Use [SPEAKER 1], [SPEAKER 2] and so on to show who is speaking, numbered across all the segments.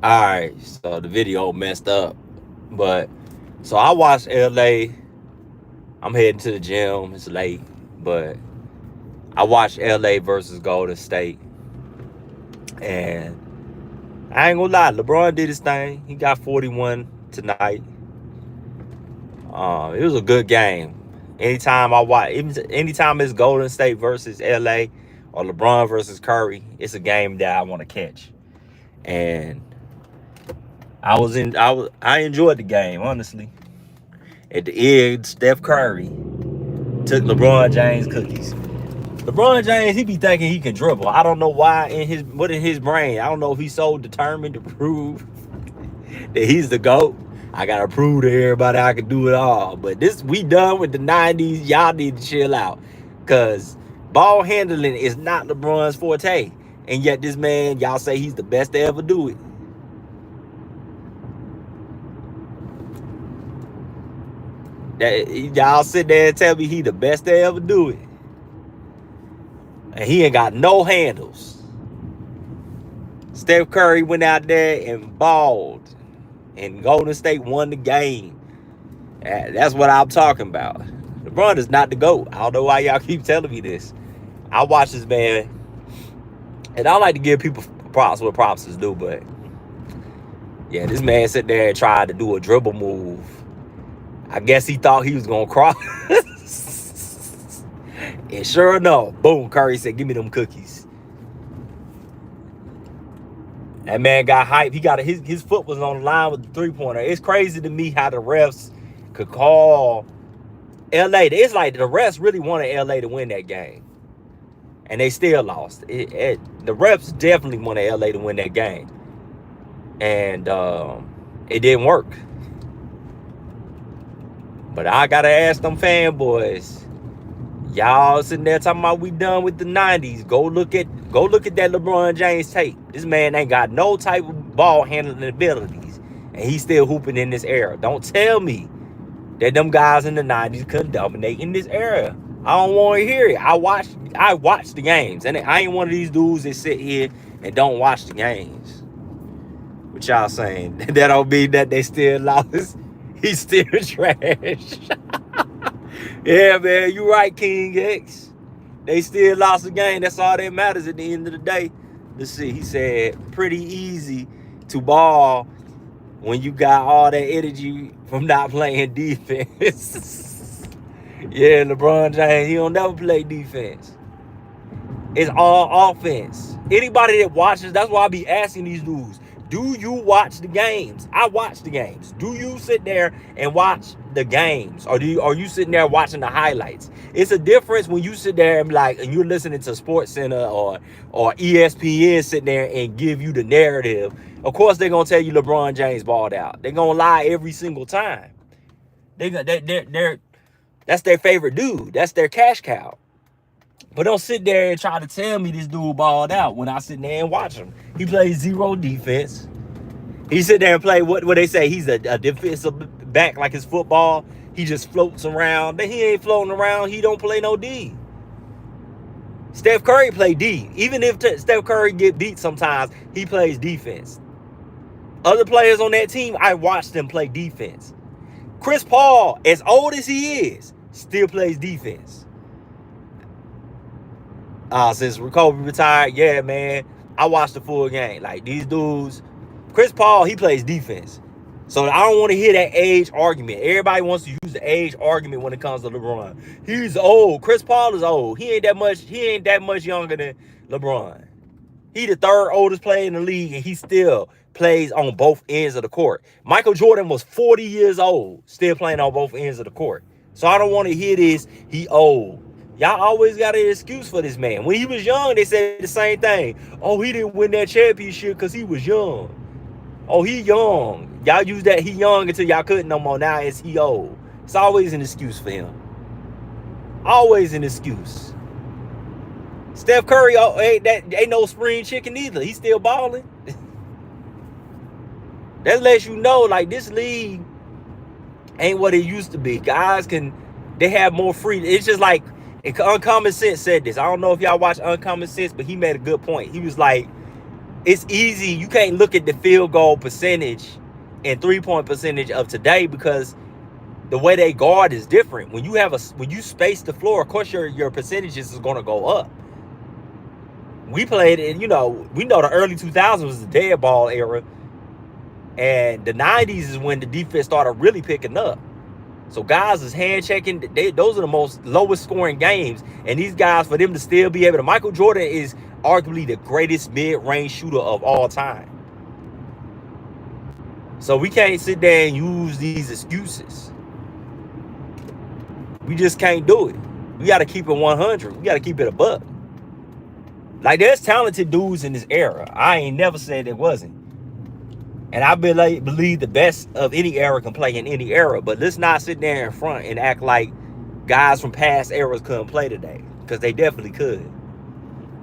[SPEAKER 1] All right, so the video messed up, but so I watched LA. I'm heading to the gym. It's late, but I watched LA versus Golden State, and I ain't gonna lie, LeBron did his thing. He got 41 tonight. It was a good game. Anytime I watch, even anytime it's Golden State versus LA or LeBron versus Curry, it's a game that I want to catch. And I enjoyed the game, honestly. At the end, Steph Curry took LeBron James cookies. LeBron James, he be thinking he can dribble. I don't know why in his brain. I don't know if he's so determined to prove that he's the GOAT. I gotta prove to everybody I can do it all. But this we done with the 90s. Y'all need to chill out. Cause ball handling is not LeBron's forte. And yet this man, y'all say he's the best to ever do it. That y'all sit there and tell me he the best to ever do it. And he ain't got no handles. Steph Curry went out there and balled. And Golden State won the game. That's what I'm talking about. LeBron is not the GOAT. I don't know why y'all keep telling me this. I watch this man, and I like to give people props what props is due, but yeah, this man sat there and tried to do a dribble move. I guess he thought he was gonna cross. And sure enough, boom, Curry said, give me them cookies. That man got hyped. He got his foot was on the line with the three-pointer. It's crazy to me how the refs could call LA. It's like the refs really wanted LA to win that game. And they still lost. The refs definitely wanted LA to win that game. And it didn't work. But I gotta ask them fanboys. Y'all sitting there talking about we done with the 90s. Go look at that LeBron James tape. This man ain't got no type of ball handling abilities. And he's still hooping in this era. Don't tell me that them guys in the 90s couldn't dominate in this era. I don't want to hear it. I watch the games. And I ain't one of these dudes that sit here and don't watch the games. What y'all saying? That don't mean that they still lost. He's still trash. Yeah, man, you right, King X. They still lost the game. That's all that matters at the end of the day. Let's see. He said, pretty easy to ball when you got all that energy from not playing defense. Yeah, LeBron James, he don't never play defense. It's all offense. Anybody that watches, that's why I be asking these dudes, do you watch the games? I watch the games. Do you sit there and watch the games? Or are you sitting there watching the highlights? It's a difference when you sit there and and you're listening to Sports Center or ESPN sitting there and give you the narrative. Of course, they're gonna tell you LeBron James balled out. They're gonna lie every single time. That's their favorite dude. That's their cash cow. But don't sit there and try to tell me this dude balled out when I sit there and watch him. He plays zero defense. He sit there and play what they say. He's a defensive back like his football. He just floats around. But he ain't floating around. He don't play no D. Steph Curry play D. Even if Steph Curry get beat sometimes, he plays defense. Other players on that team, I watched them play defense. Chris Paul, as old as he is, still plays defense. Since Kobe retired, yeah, man, I watched the full game. Like these dudes, Chris Paul, he plays defense. So I don't want to hear that age argument. Everybody wants to use the age argument when it comes to LeBron. He's old. Chris Paul is old. He ain't that much younger than LeBron. He the third oldest player in the league, and he still plays on both ends of the court. Michael Jordan was 40 years old, still playing on both ends of the court. So I don't want to hear this, he old. Y'all always got an excuse for this man. When he was young, they said the same thing. Oh, he didn't win that championship because he was young. Oh, he young. Y'all use that he young until y'all couldn't no more. Now it's he old. It's always an excuse for him. Always an excuse. Steph Curry ain't no spring chicken either. He's still balling. That lets you know, like, this league ain't what it used to be. Guys they have more freedom. It's just like, Uncommon Sense said this. I don't know if y'all watch Uncommon Sense, but he made a good point. He was like, It's easy. You can't look at the field goal percentage and 3-point percentage of today because the way they guard is different. When you space the floor, of course your percentages is going to go up. We played in, we know the early 2000s was the dead ball era, and the 90s is when the defense started really picking up. So guys is hand checking. Those are the most lowest scoring games, and these guys, for them to still be able to. Michael Jordan is arguably the greatest mid-range shooter of all time. So we can't sit there and use these excuses. We just can't do it. We got to keep it 100. We got to keep it a buck. Like, there's talented dudes in this era. I ain't never said it wasn't. And I believe the best of any era can play in any era. But let's not sit there in front and act like guys from past eras couldn't play today. Because they definitely could.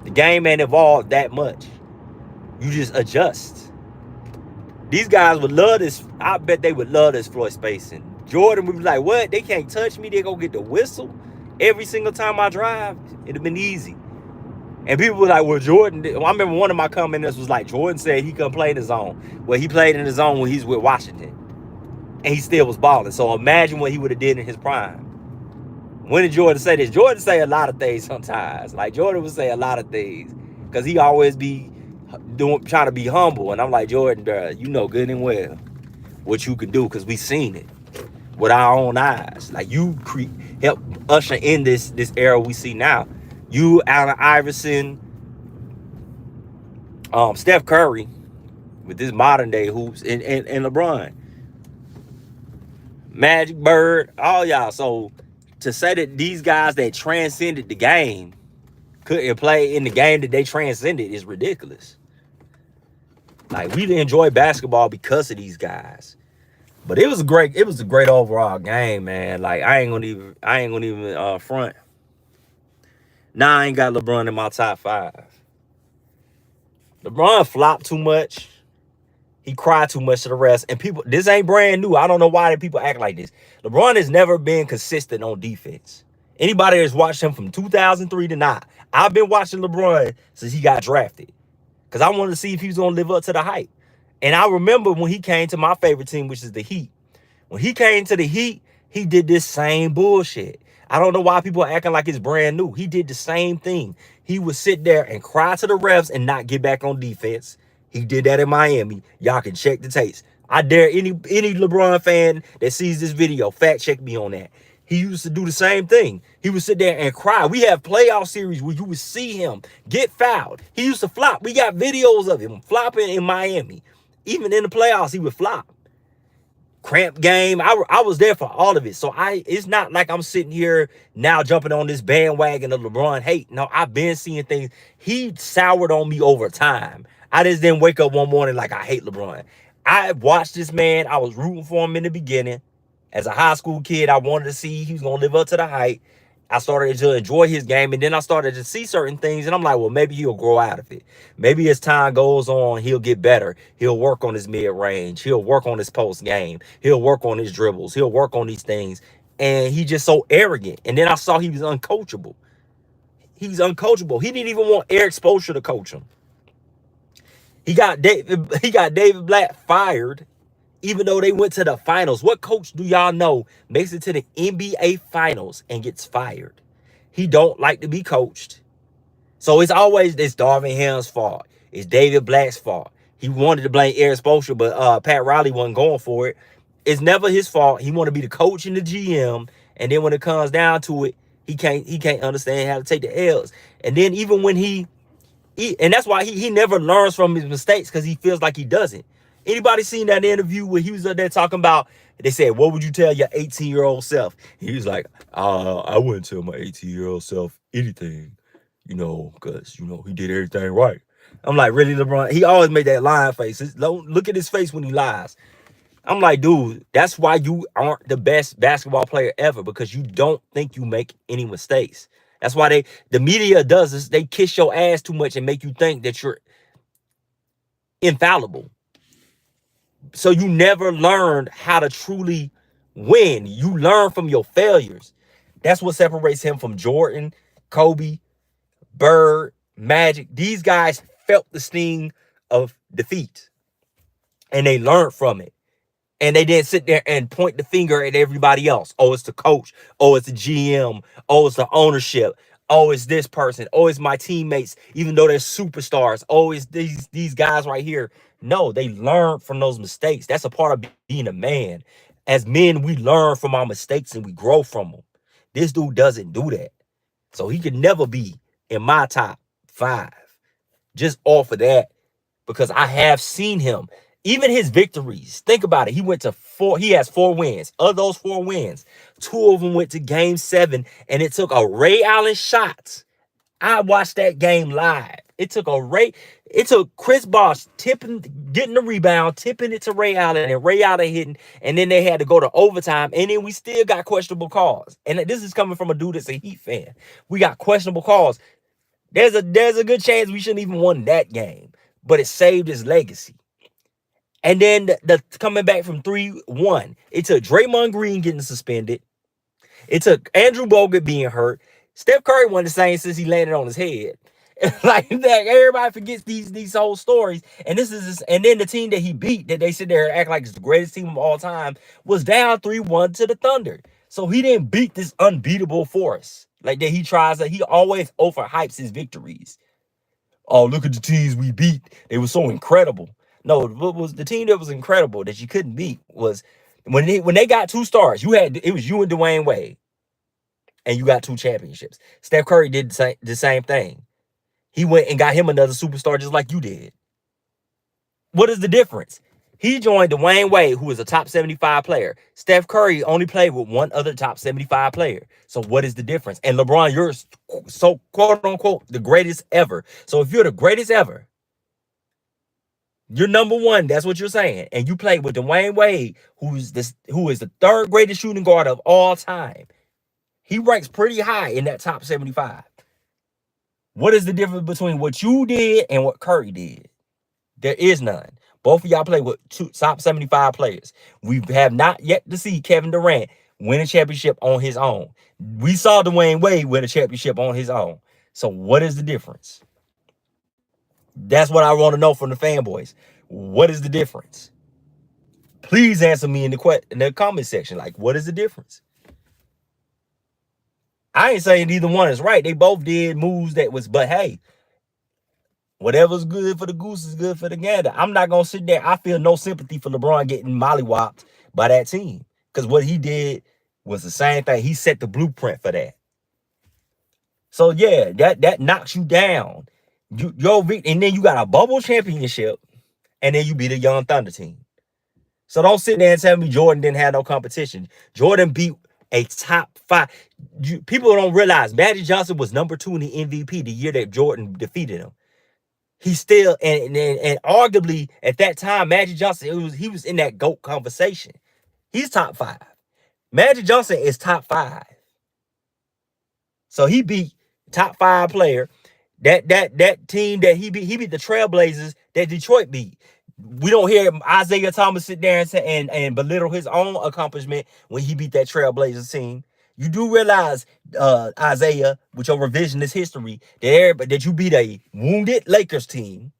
[SPEAKER 1] The game ain't evolved that much. You just adjust. These guys would love this. I bet they would love this floor spacing. Jordan would be like, what? They can't touch me. They go get the whistle every single time I drive. It'd have been easy. And people were like, well, Jordan, I remember one of my commenters was like, Jordan said he couldn't play in the zone. Well, he played in the zone when he's with Washington. And he still was balling. So imagine what he would have did in his prime. When did Jordan say this? Jordan say a lot of things sometimes. Like, Jordan would say a lot of things. Because he always be trying to be humble. And I'm like, Jordan, you know good and well what you can do, because we seen it with our own eyes. Like, you help usher in this era we see now. You, Allen Iverson, Steph Curry, with this modern day hoops, and LeBron, Magic, Bird, all y'all. So to say that these guys that transcended the game couldn't play in the game that they transcended is ridiculous. Like, we enjoy basketball because of these guys. But it was a great overall game, man. Like, I ain't gonna even front. Nah, I ain't got LeBron in my top 5. LeBron flopped too much. He cried too much to the rest. And people, this ain't brand new. I don't know why people act like this. LeBron has never been consistent on defense. Anybody that's watched him from 2003 to now, I've been watching LeBron since he got drafted. Because I wanted to see if he was going to live up to the hype. And I remember when he came to my favorite team, which is the Heat. When he came to the Heat, he did this same bullshit. I don't know why people are acting like it's brand new. He did the same thing. He would sit there and cry to the refs and not get back on defense. He did that in Miami. Y'all can check the tapes. I dare any LeBron fan that sees this video, fact check me on that. He used to do the same thing. He would sit there and cry. We have playoff series where you would see him get fouled. He used to flop. We got videos of him flopping in Miami. Even in the playoffs, he would flop. Cramp game. I was there for all of it. So it's not like I'm sitting here now jumping on this bandwagon of LeBron hate. No, I've been seeing things. He soured on me over time. I just didn't wake up one morning like I hate LeBron. I watched this man. I was rooting for him in the beginning. As a high school kid, I wanted to see he was going to live up to the hype. I started to enjoy his game, and then I started to see certain things, and I'm like, well, maybe he'll grow out of it. Maybe as time goes on, he'll get better. He'll work on his mid-range. He'll work on his post game. He'll work on his dribbles. He'll work on these things. And he's just so arrogant. And then I saw he was uncoachable. He's uncoachable. He didn't even want Eric Spoelstra to coach him. He got David Blatt fired, even though they went to the finals. What coach do y'all know makes it to the NBA finals and gets fired? He don't like to be coached. So it's always this Darvin Ham's fault. It's David Blatt's fault. He wanted to blame Eric Spoelstra, but Pat Riley wasn't going for it. It's never his fault. He want to be the coach and the GM, and then when it comes down to it, he can't understand how to take the L's. And then even when and that's why he never learns from his mistakes, because he feels like he doesn't. Anybody seen that interview where he was up there talking about, they said, what would you tell your 18-year-old self? He was like, I wouldn't tell my 18-year-old self anything, because, he did everything right. I'm like, really, LeBron? He always made that lying face. Look at his face when he lies. I'm like, dude, that's why you aren't the best basketball player ever, because you don't think you make any mistakes. That's why the media does this. They kiss your ass too much and make you think that you're infallible. So you never learned how to truly win. You learn from your failures. That's what separates him from Jordan, Kobe, Bird, Magic. These guys felt the sting of defeat, and they learned from it. And they didn't sit there and point the finger at everybody else. Oh, it's the coach. Oh, it's the GM. Oh, it's the ownership. Oh, it's this person. Oh, it's my teammates, even though they're superstars. Oh, it's these guys right here. No, they learn from those mistakes. That's a part of being a man. As men, we learn from our mistakes and we grow from them. This dude doesn't do that. So he could never be in my top 5 just off of that, because I have seen him. Even his victories, think about it. He went to 4, he has 4 wins. Of those 4 wins, 2 of them went to game 7, and it took a Ray Allen shot. I watched that game live. It took Chris Bosh tipping, getting the rebound, tipping it to Ray Allen, and Ray Allen hitting, and then they had to go to overtime, and then we still got questionable calls. And this is coming from a dude that's a Heat fan. We got questionable calls. There's a good chance we shouldn't even won that game, but it saved his legacy. And then the coming back from 3-1, it took Draymond Green getting suspended. It took Andrew Bogut being hurt. Steph Curry wasn't the same since he landed on his head. Like that, everybody forgets these whole stories. And and then the team that he beat, that they sit there and act like it's the greatest team of all time, was down 3-1 to the Thunder. So he didn't beat this unbeatable force. Like that he always overhypes his victories. Oh, look at the teams we beat. They were so incredible. No, what was the team that was incredible that you couldn't beat was when they got 2 stars. It was you and Dwayne Wade, and you got 2 championships. Steph Curry did the same thing. He went and got him another superstar just like you did. What is the difference? He joined Dwayne Wade, who is a top 75 player. Steph Curry only played with one other top 75 player. So what is the difference? And LeBron, you're so quote unquote the greatest ever. So if you're the greatest ever, you're number 1. That's what you're saying. And you played with Dwayne Wade, who is the 3rd greatest shooting guard of all time. He ranks pretty high in that top 75. What is the difference between what you did and what Curry did? There is none. Both of y'all play with 2 top 75 players. We have not yet to see Kevin Durant win a championship on his own. We saw Dwayne Wade win a championship on his own. So what is the difference? That's what I want to know from the fanboys. What is the difference? Please answer me in the comment section. Like, what is the difference? I ain't saying neither one is right. They both did moves but hey, whatever's good for the goose is good for the gander. I'm not going to sit there. I feel no sympathy for LeBron getting mollywopped by that team, because what he did was the same thing. He set the blueprint for that. So yeah, that knocks you down. And then you got a bubble championship, and then you beat a young Thunder team. So don't sit there and tell me Jordan didn't have no competition. Jordan beat a top 5. People don't realize Magic Johnson was number 2 in the MVP the year that Jordan defeated him. He still and arguably at that time, Magic Johnson, he was in that GOAT conversation. He's top 5. Magic Johnson is top 5. So he beat top 5 player. That team that he beat the Trailblazers that Detroit beat. We don't hear Isaiah Thomas sit there and belittle his own accomplishment when he beat that Trailblazers team. You do realize, Isaiah, with your revisionist history, that you beat a wounded Lakers team,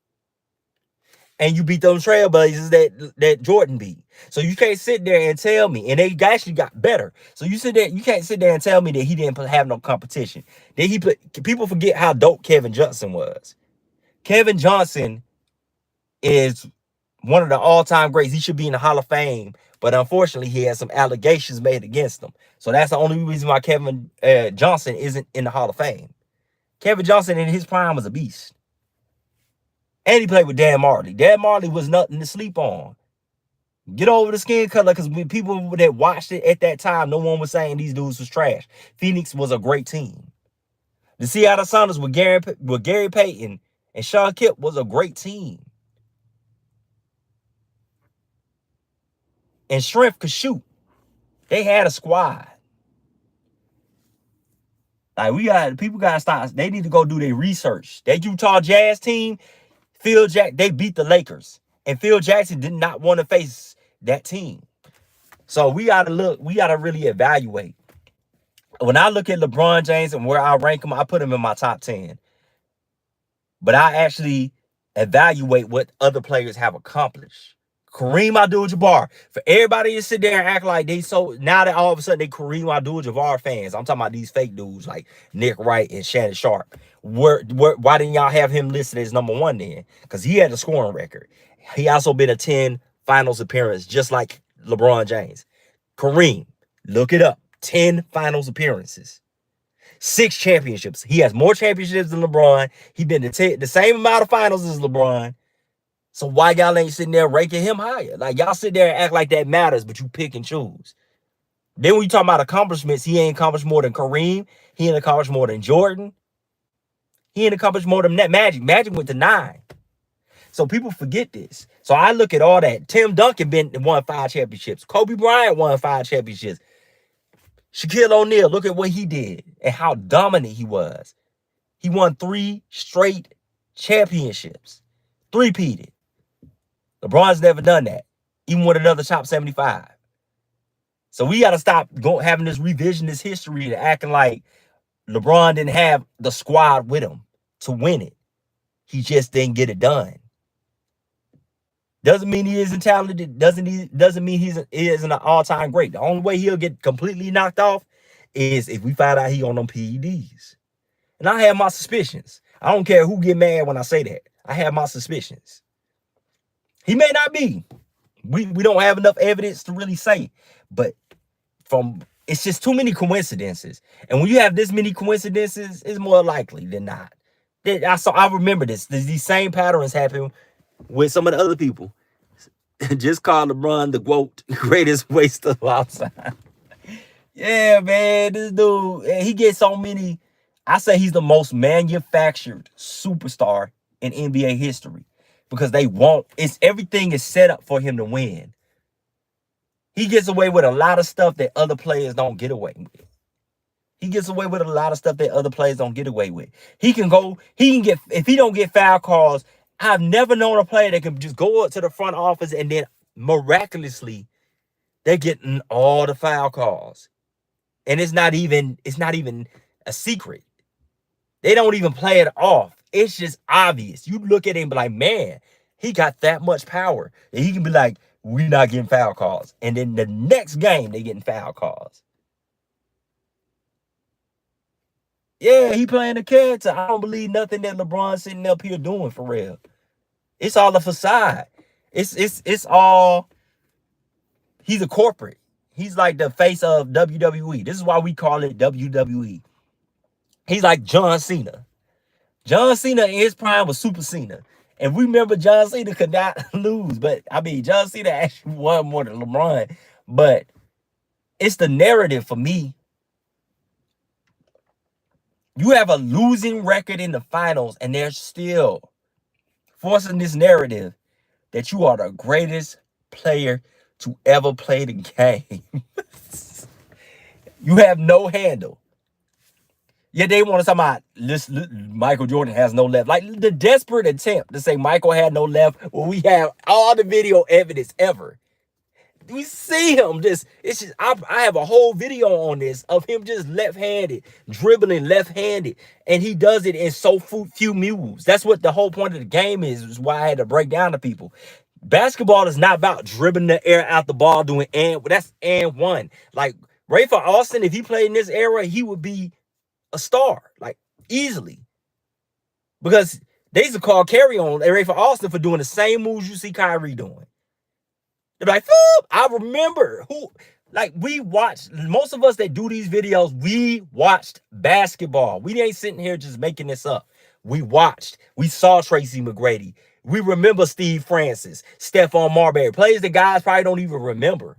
[SPEAKER 1] and you beat those Trailblazers that Jordan beat. So you can't sit there and tell me, and they actually got better. So you can't sit there and tell me that he didn't have no competition. People forget how dope Kevin Johnson was. Kevin Johnson is one of the all-time greats. He should be in the Hall of Fame, but unfortunately, he had some allegations made against him. So that's the only reason why Kevin Johnson isn't in the Hall of Fame. Kevin Johnson in his prime was a beast. And he played with Dan Marley. Dan Marley was nothing to sleep on. Get over the skin color, because people that watched it at that time, no one was saying these dudes was trash. Phoenix was a great team. The Seattle Sounders with Gary Payton and Sean Kemp was a great team. And Strength could shoot. They had a squad. Like people gotta stop. They need to go do their research. That Utah Jazz team, they beat the Lakers. And Phil Jackson did not want to face that team. So we gotta really evaluate. When I look at LeBron James and where I rank him, I put him in my top 10. But I actually evaluate what other players have accomplished. Kareem Abdul-Jabbar. For everybody to sit there and act like they so now that all of a sudden they Kareem Abdul-Jabbar fans. I'm talking about these fake dudes like Nick Wright and Shannon Sharp. Why didn't y'all have him listed as number one then? Because he had a scoring record. He also been a 10 finals appearance, just like LeBron James. Kareem, look it up. 10 finals appearances. 6 championships. He has more championships than LeBron. He been to the same amount of finals as LeBron. So why y'all ain't sitting there ranking him higher? Like, y'all sit there and act like that matters, but you pick and choose. Then when you talk about accomplishments, he ain't accomplished more than Kareem. He ain't accomplished more than Jordan. He ain't accomplished more than that Magic. Magic went to 9. So people forget this. So I look at all that. Tim Duncan won 5 championships. Kobe Bryant won 5 championships. Shaquille O'Neal, look at what he did and how dominant he was. He won 3 straight championships. 3-peated. LeBron's never done that, even with another top 75. So we got to stop having this revisionist history and acting like LeBron didn't have the squad with him to win it. He just didn't get it done. Doesn't mean he isn't talented. Doesn't mean he isn't an all-time great. The only way he'll get completely knocked off is if we find out he on them PEDs. And I have my suspicions. I don't care who get mad when I say that. I have my suspicions. He may not be. We don't have enough evidence to really say. But it's just too many coincidences. And when you have this many coincidences, it's more likely than not. I remember this. These same patterns happen with some of the other people. Just call LeBron the greatest waster of all time. Yeah, man, this dude, he gets so many. I say he's the most manufactured superstar in NBA history because everything is set up for him to win. He gets away with a lot of stuff that other players don't get away with. If he don't get foul calls, I've never known a player that can just go up to the front office and then miraculously they're getting all the foul calls. And it's not even a secret. They don't even play it off. It's just obvious. You look at him and be like, man, he got that much power. And he can be like, we're not getting foul calls. And then the next game, they getting foul calls. Yeah, he playing a character. I don't believe nothing that LeBron's sitting up here doing for real. It's all a facade. It's all, he's a corporate. He's like the face of WWE. This is why we call it WWE. He's like John Cena. John Cena in his prime was Super Cena. And we remember John Cena could not lose. But, I mean, John Cena actually won more than LeBron. But it's the narrative for me. You have a losing record in the finals, and they're still forcing this narrative that you are the greatest player to ever play the game. You have no handle. Yeah, they want to talk about Michael Jordan has no left. Like the desperate attempt to say Michael had no left when we have all the video evidence ever. We see him I have a whole video on this of him just left-handed, dribbling left-handed, and he does it in so few moves. That's what the whole point of the game is why I had to break down to people. Basketball is not about dribbling the air out the ball doing that's and one. Like Rafer Alston, if he played in this era, he would be a star, like easily. Because they used to call carry on Rafer Alston for doing the same moves you see Kyrie doing. They're like, I remember we watched, most of us that do these videos, we watched basketball. We ain't sitting here just making this up. We saw Tracy McGrady. We remember Steve Francis, Stephon Marbury, players that guys probably don't even remember.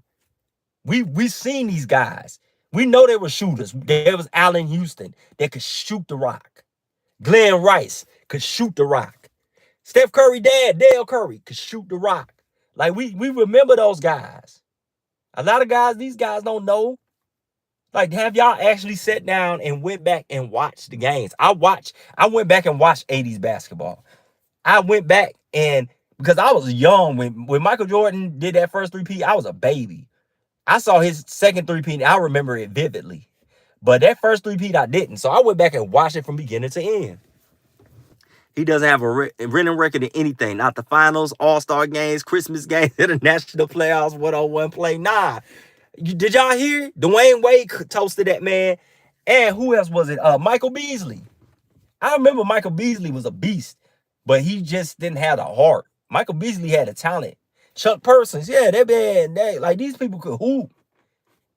[SPEAKER 1] We seen these guys. We know they were shooters. There was Allen Houston that could shoot the rock. Glenn Rice could shoot the rock. Steph Curry dad, Dale Curry, could shoot the rock. Like, we remember those guys. A lot of guys, these guys don't know. Like, have y'all actually sat down and went back and watched the games? I went back and watched 80s basketball. I went back because I was young when Michael Jordan did that first 3-peat, I was a baby. I saw his second 3-peat, I remember it vividly. But that first 3-peat, I didn't. So I went back and watched it from beginning to end. He doesn't have a winning record in anything. Not the finals, all-star games, Christmas games, international playoffs, 101 play. Nah. Did y'all hear? Dwayne Wade toasted that man. And who else was it? Michael Beasley. I remember Michael Beasley was a beast, but he just didn't have the heart. Michael Beasley had a talent. Chuck Persons, yeah, that man, like these people could hoop.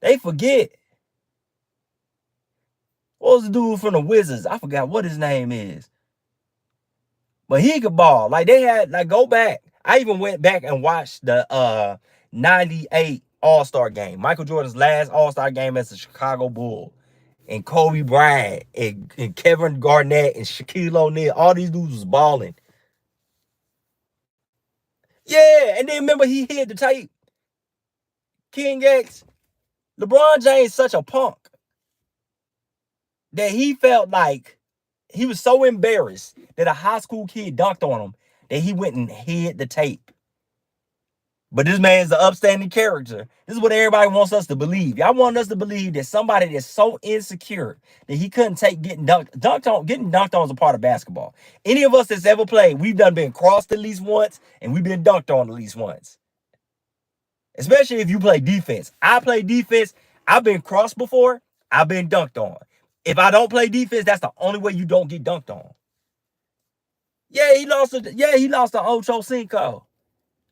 [SPEAKER 1] They forget. What was the dude from the Wizards? I forgot what his name is. But he could ball. Like they had, like go back. I even went back and watched the 98 All-Star game. Michael Jordan's last All-Star game as a Chicago Bull. And Kobe Bryant and Kevin Garnett and Shaquille O'Neal. All these dudes was balling. Yeah, and then remember he hit the tape. King X. LeBron James such a punk that he felt like he was so embarrassed that a high school kid dunked on him that he went and hid the tape. But this man's an upstanding character. This is what everybody wants us to believe. Y'all want us to believe that somebody that's so insecure that he couldn't take getting dunked on. Getting dunked on is a part of basketball. Any of us that's ever played, we've been crossed at least once, and we've been dunked on at least once. Especially if you play defense. I play defense. I've been crossed before. I've been dunked on. If I don't play defense, that's the only way you don't get dunked on. Yeah, he lost to Ocho Cinco.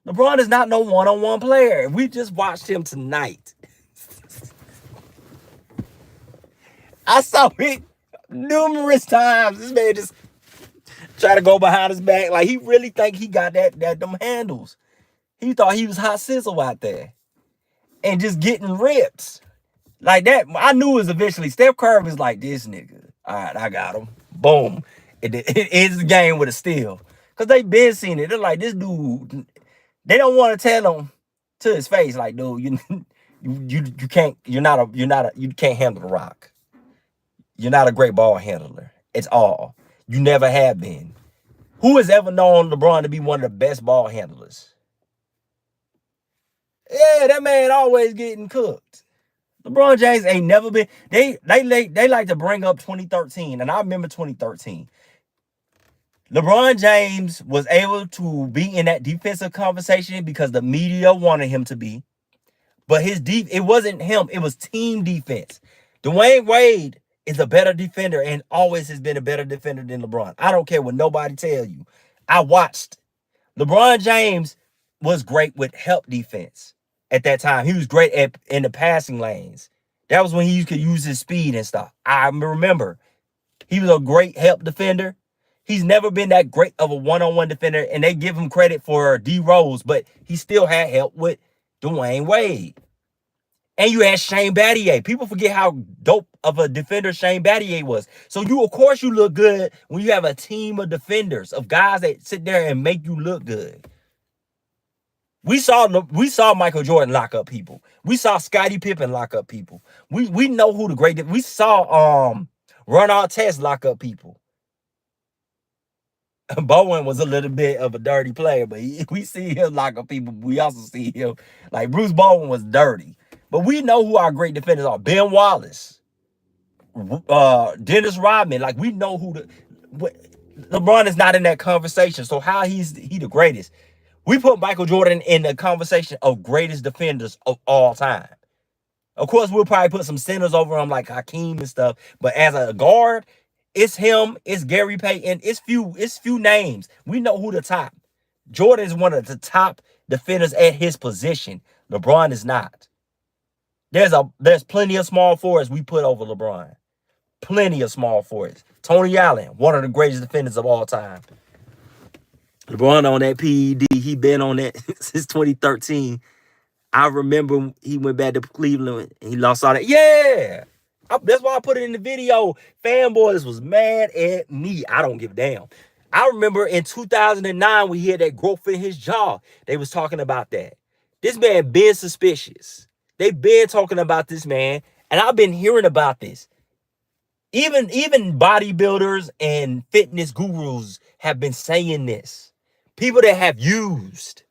[SPEAKER 1] LeBron is not no one-on-one player. We just watched him tonight. I saw it numerous times. This man just try to go behind his back. Like he really think he got them handles. He thought he was hot sizzle out there. And just getting rips. Like that. I knew it was eventually. Steph Curry was like, this nigga. All right, I got him. Boom. It ends the game with a steal. Because they been seeing it. They're like, this dude. They don't want to tell him to his face, like, dude, you can't you can't handle the rock. You're not a great ball handler. It's all. You never have been. Who has ever known LeBron to be one of the best ball handlers? Yeah, that man always getting cooked. LeBron James ain't never been. They like to bring up 2013, and I remember 2013. LeBron James was able to be in that defensive conversation because the media wanted him to be. But it wasn't him. It was team defense. Dwayne Wade is a better defender and always has been a better defender than LeBron. I don't care what nobody tell you. I watched. LeBron James was great with help defense at that time. He was great in the passing lanes. That was when he could use his speed and stuff. I remember he was a great help defender. He's never been that great of a one-on-one defender, and they give him credit for D Rose, but he still had help with Dwayne Wade. And you had Shane Battier. People forget how dope of a defender Shane Battier was. So of course you look good when you have a team of defenders, of guys that sit there and make you look good. We saw Michael Jordan lock up people. We saw Scottie Pippen lock up people. We know who the great. We saw Ron Artest lock up people. Bowen was a little bit of a dirty player, but we see him lock up people. We also see him, like Bruce Bowen was dirty. But we know who our great defenders are. Ben Wallace, Dennis Rodman. Like we know who LeBron is not in that conversation. So how he the greatest? We put Michael Jordan in the conversation of greatest defenders of all time. Of course, we'll probably put some centers over him like Hakeem and stuff. But as a guard, it's him, it's Gary Payton, it's few names. We know who the top. Jordan is one of the top defenders at his position. LeBron is not. There's plenty of small forwards we put over LeBron. Plenty of small forwards. Tony Allen, one of the greatest defenders of all time. LeBron on that PED, he been on that since 2013. I remember he went back to Cleveland and he lost all that. Yeah. That's why I put it in the video. Fanboys was mad at me. I don't give a damn. I remember in 2009 when he had that growth in his jaw. They was talking about that. This man been suspicious. They been talking about this man. And I've been hearing about this. Even bodybuilders and fitness gurus have been saying this. People that have used.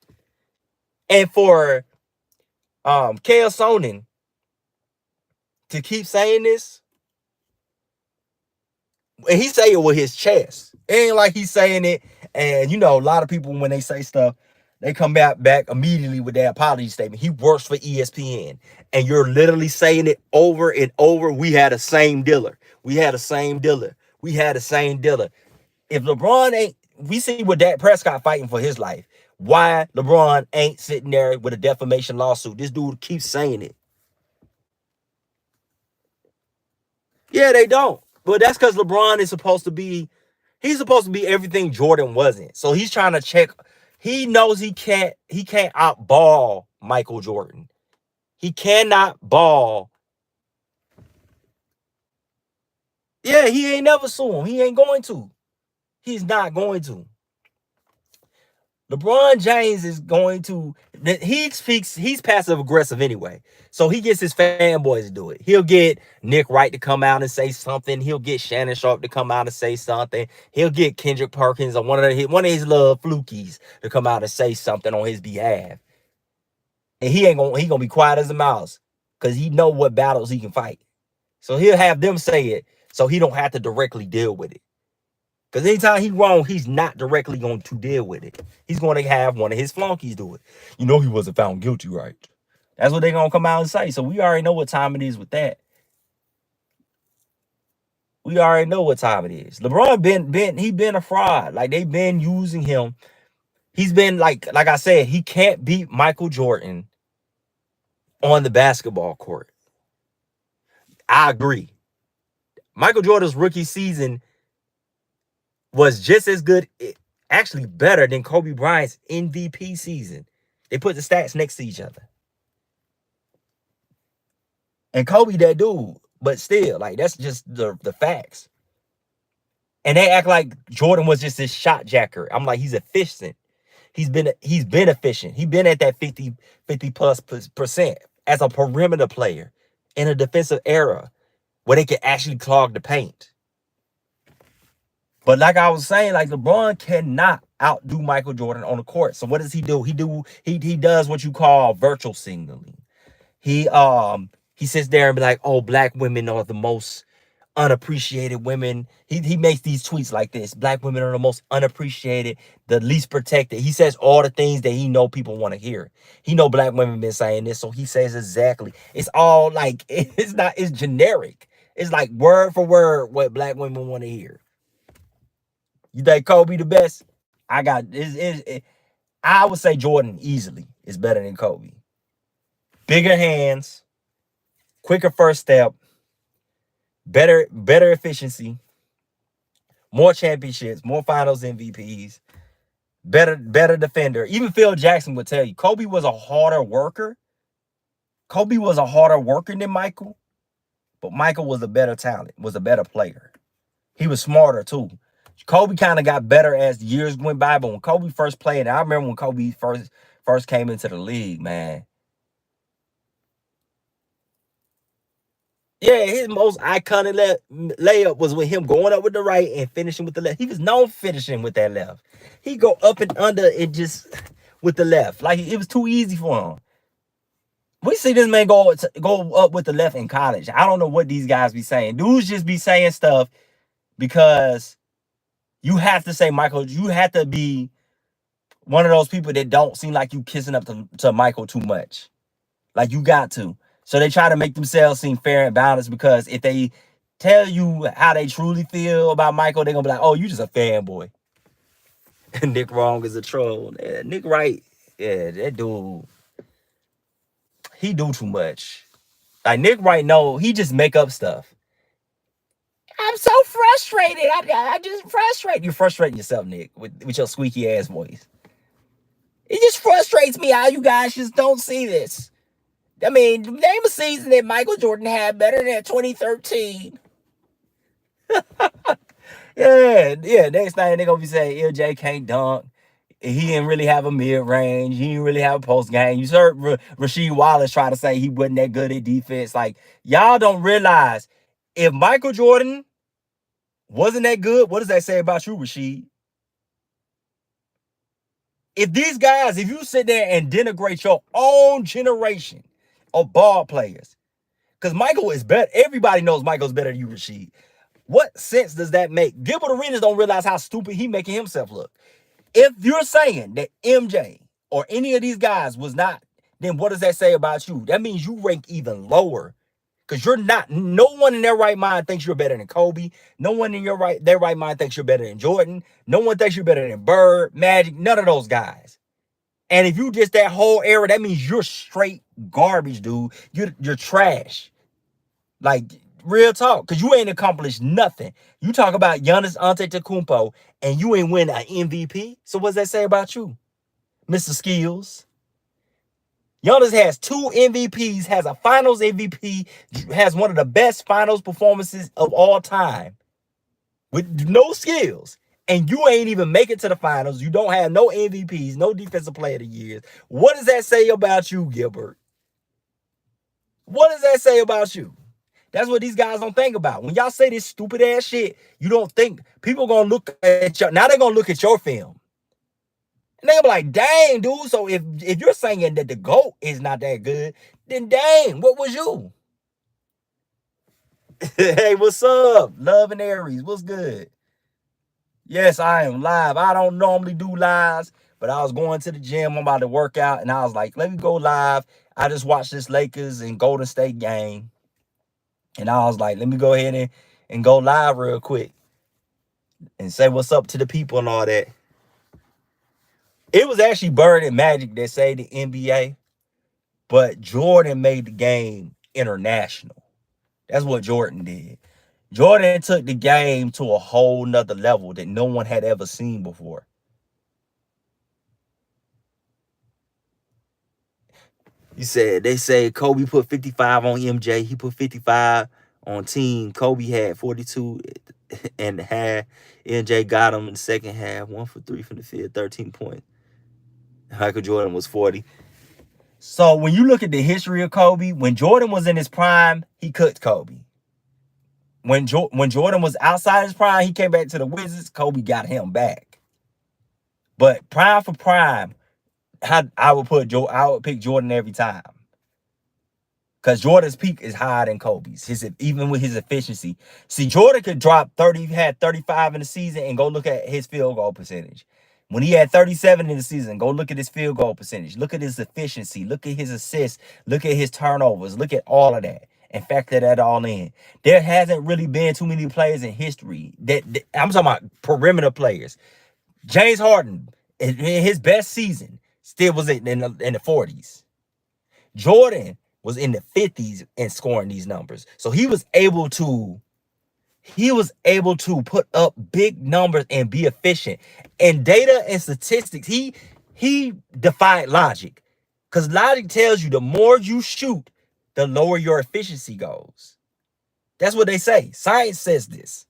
[SPEAKER 1] And for Kale Sonnen to keep saying this, And he say it with his chest. It ain't like he's saying it. And you know, a lot of people when they say stuff, they come back immediately with their apology statement. He works for ESPN, and you're literally saying it over and over. We had the same dealer. We had the same dealer. We had the same dealer. If LeBron ain't, we see what Dak Prescott fighting for his life. Why LeBron ain't sitting there with a defamation lawsuit? This dude keeps saying it. Yeah, they don't. But that's because LeBron is supposed to be, he's supposed to be everything Jordan wasn't. So he's trying to check. He knows he can't outball Michael Jordan. He cannot ball. Yeah, he ain't never sue him. He ain't going to. He's not going to. LeBron James is going to, he speaks, he's passive aggressive anyway. So he gets his fanboys to do it. He'll get Nick Wright to come out and say something. He'll get Shannon Sharp to come out and say something. He'll get Kendrick Perkins or one of his little flukies to come out and say something on his behalf. And he gonna be quiet as a mouse because he know what battles he can fight. So he'll have them say it so he don't have to directly deal with it. Because anytime he's wrong, he's not directly going to deal with it. He's going to have one of his flunkies do it. You know he wasn't found guilty, right? That's what they're going to come out and say. So we already know what time it is with that. We already know what time it is. LeBron he been a fraud. Like they've been using him. He's been like I said, he can't beat Michael Jordan on the basketball court. I agree. Michael Jordan's rookie season was just as good, actually better than Kobe Bryant's MVP season. They put the stats next to each other. And Kobe that dude, but still, like that's just the facts. And they act like Jordan was just this shot jacker. I'm like, he's efficient. He's been efficient. He's been at that 50 plus percent as a perimeter player in a defensive era where they can actually clog the paint. But like I was saying, like LeBron cannot outdo Michael Jordan on the court. So what does he do? He does what you call virtual signaling. He sits there and be like, oh, black women are the most unappreciated women. He makes these tweets like this. Black women are the most unappreciated, the least protected. He says all the things that he know people want to hear. He know black women been saying this, so he says exactly. It's all like, it's generic. It's like word for word what black women want to hear. You think Kobe the best? I would say Jordan easily is better than Kobe. Bigger hands, quicker first step, better efficiency, more championships, more finals MVPs, better defender. Even Phil Jackson would tell you Kobe was a harder worker. Kobe was a harder worker than Michael, but Michael was a better talent, was a better player. He was smarter too. Kobe kind of got better as the years went by, but when Kobe first played, I remember when Kobe first came into the league, man. Yeah, his most iconic layup was with him going up with the right and finishing with the left. He was known finishing with that left. He go up and under it just with the left. Like it was too easy for him. We see this man go up with the left in college. I don't know what these guys be saying. Dudes just be saying stuff because you have to say Michael. You have to be one of those people that don't seem like you kissing up to Michael too much. Like you got to. So they try to make themselves seem fair and balanced because if they tell you how they truly feel about Michael, they're going to be like, oh, you just a fanboy. And Nick Wrong is a troll. Yeah, Nick Wright, yeah, that dude, he do too much. Like Nick Wright, no, he just make up stuff. I'm so frustrated. I just frustrate. You frustrate yourself, Nick, with your squeaky ass voice. It just frustrates me how you guys just don't see this. I mean, name a season that Michael Jordan had better than 2013. Yeah. Next thing they're gonna be saying LJ can't dunk. He didn't really have a mid-range. He didn't really have a post game. You heard Rasheed Wallace try to say he wasn't that good at defense. Like, y'all don't realize if Michael Jordan wasn't that good, what does that say about you, Rasheed? If these guys, if you sit there and denigrate your own generation of ball players, because Michael is better. Everybody knows Michael's better than you, Rasheed. What sense does that make? Gilbert Arenas don't realize how stupid he making himself look. If you're saying that MJ or any of these guys was not, then what does that say about you? That means you rank even lower. Because you're not, no one in their right mind thinks you're better than Kobe. No one in their right mind thinks you're better than Jordan. No one thinks you're better than Bird, Magic, none of those guys. And if you just that whole era, that means you're straight garbage, dude. You're trash. Like, real talk. Because you ain't accomplished nothing. You talk about Giannis Antetokounmpo and you ain't win an MVP. So what does that say about you, Mr. Skills? Giannis has 2 MVPs, has a finals MVP, has one of the best finals performances of all time with no skills. And you ain't even make it to the finals. You don't have no MVPs, no defensive player of the year. What does that say about you, Gilbert? What does that say about you? That's what these guys don't think about. When y'all say this stupid ass shit, you don't think people gonna look at you. Now they're gonna look at your film. And they're gonna be like, dang, dude. So if you're saying that the GOAT is not that good, then dang, what was you? Hey, what's up? Love and Aries, what's good? Yes, I am live. I don't normally do lives, but I was going to the gym. I'm about to work out, and I was like, let me go live. I just watched this Lakers and Golden State game. And I was like, let me go ahead and go live real quick and say what's up to the people and all that. It was actually Bird and Magic that saved the NBA, but Jordan made the game international. That's what Jordan did. Jordan took the game to a whole nother level that no one had ever seen before. They say Kobe put 55 on MJ. He put 55 on team. Kobe had 42 and half. MJ got him in the second half. 1 for 3 from the field, 13 points. Michael Jordan was 40. So when you look at the history of Kobe, when Jordan was in his prime, he cooked Kobe. When Jordan was outside his prime, he came back to the Wizards, Kobe got him back. But prime for prime, I would pick Jordan every time. Because Jordan's peak is higher than Kobe's, even with his efficiency. See, Jordan could drop 30, had 35 in the season, and go look at his field goal percentage. When he had 37 in the season, go look at his field goal percentage. Look at his efficiency. Look at his assists. Look at his turnovers. Look at all of that and factor that all in. There hasn't really been too many players in history that I'm talking about perimeter players. James Harden, in his best season, still was in the 40s. Jordan was in the 50s and scoring these numbers. So he was able to put up big numbers and be efficient. And data and statistics, he defied logic. Because logic tells you the more you shoot, the lower your efficiency goes. That's what they say. Science says this.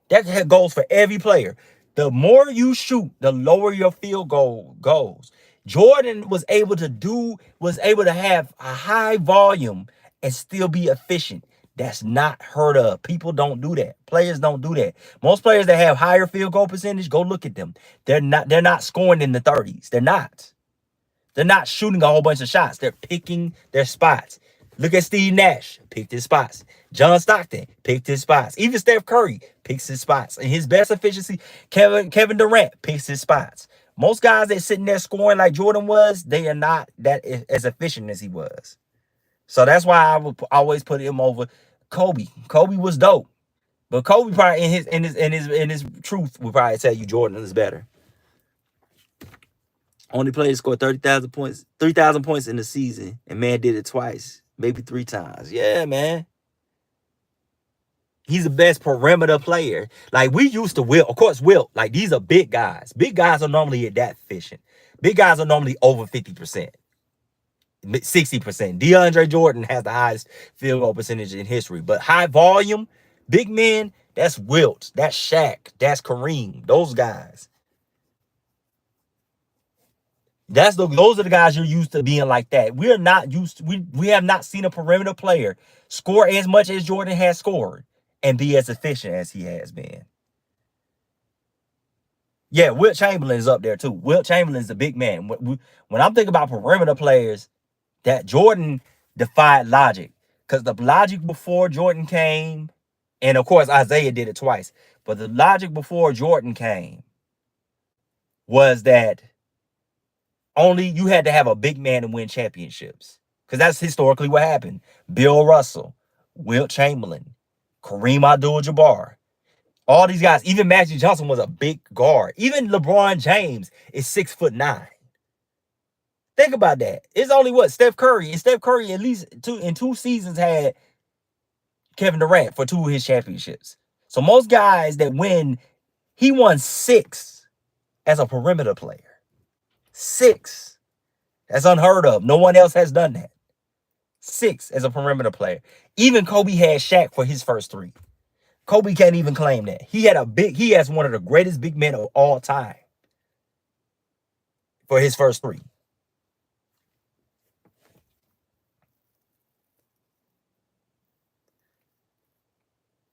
[SPEAKER 1] That goes for every player. The more you shoot, the lower your field goal goes. Jordan was able to have a high volume and still be efficient. That's not heard of. People don't do that. Players don't do that. Most players that have higher field goal percentage, go look at them. They're not scoring in the 30s. They're not. They're not shooting a whole bunch of shots. They're picking their spots. Look at Steve Nash, picked his spots. John Stockton picked his spots. Even Steph Curry picks his spots. And his best efficiency, Kevin Durant picks his spots. Most guys that sitting there scoring like Jordan was, they are not that as efficient as he was. So that's why I would always put him over Kobe. Kobe was dope, but Kobe probably in his truth would probably tell you Jordan is better. Only player to score 3,000 points in the season, and man did it twice, maybe 3 times. Yeah, man. He's the best perimeter player. Like, we used to Wilt. Of course, Wilt. Like, these are big guys. Big guys are normally that efficient. Big guys are normally over 50%. 60%. DeAndre Jordan has the highest field goal percentage in history. But high volume, big men, that's Wilt. That's Shaq. That's Kareem. Those guys. Those are the guys you're used to being like that. We're not used to, we have not seen a perimeter player score as much as Jordan has scored and be as efficient as he has been. Yeah, Wilt Chamberlain is up there too. Wilt Chamberlain is a big man. When I'm thinking about perimeter players, that Jordan defied logic. Because the logic before Jordan came And of course, Isaiah did it twice. But the logic before Jordan came was that only you had to have a big man to win championships. Because that's historically what happened. Bill Russell, Wilt Chamberlain, Kareem Abdul-Jabbar, all these guys, even Magic Johnson was a big guard. Even LeBron James is 6'9". Think about that. It's only what Steph Curry. And Steph Curry at least in two seasons had Kevin Durant for 2 of his championships. So most guys that win, he won 6 as a perimeter player. 6. That's unheard of. No one else has done that. 6 as a perimeter player. Even Kobe had Shaq for his first 3. Kobe can't even claim that. He has one of the greatest big men of all time for his first 3.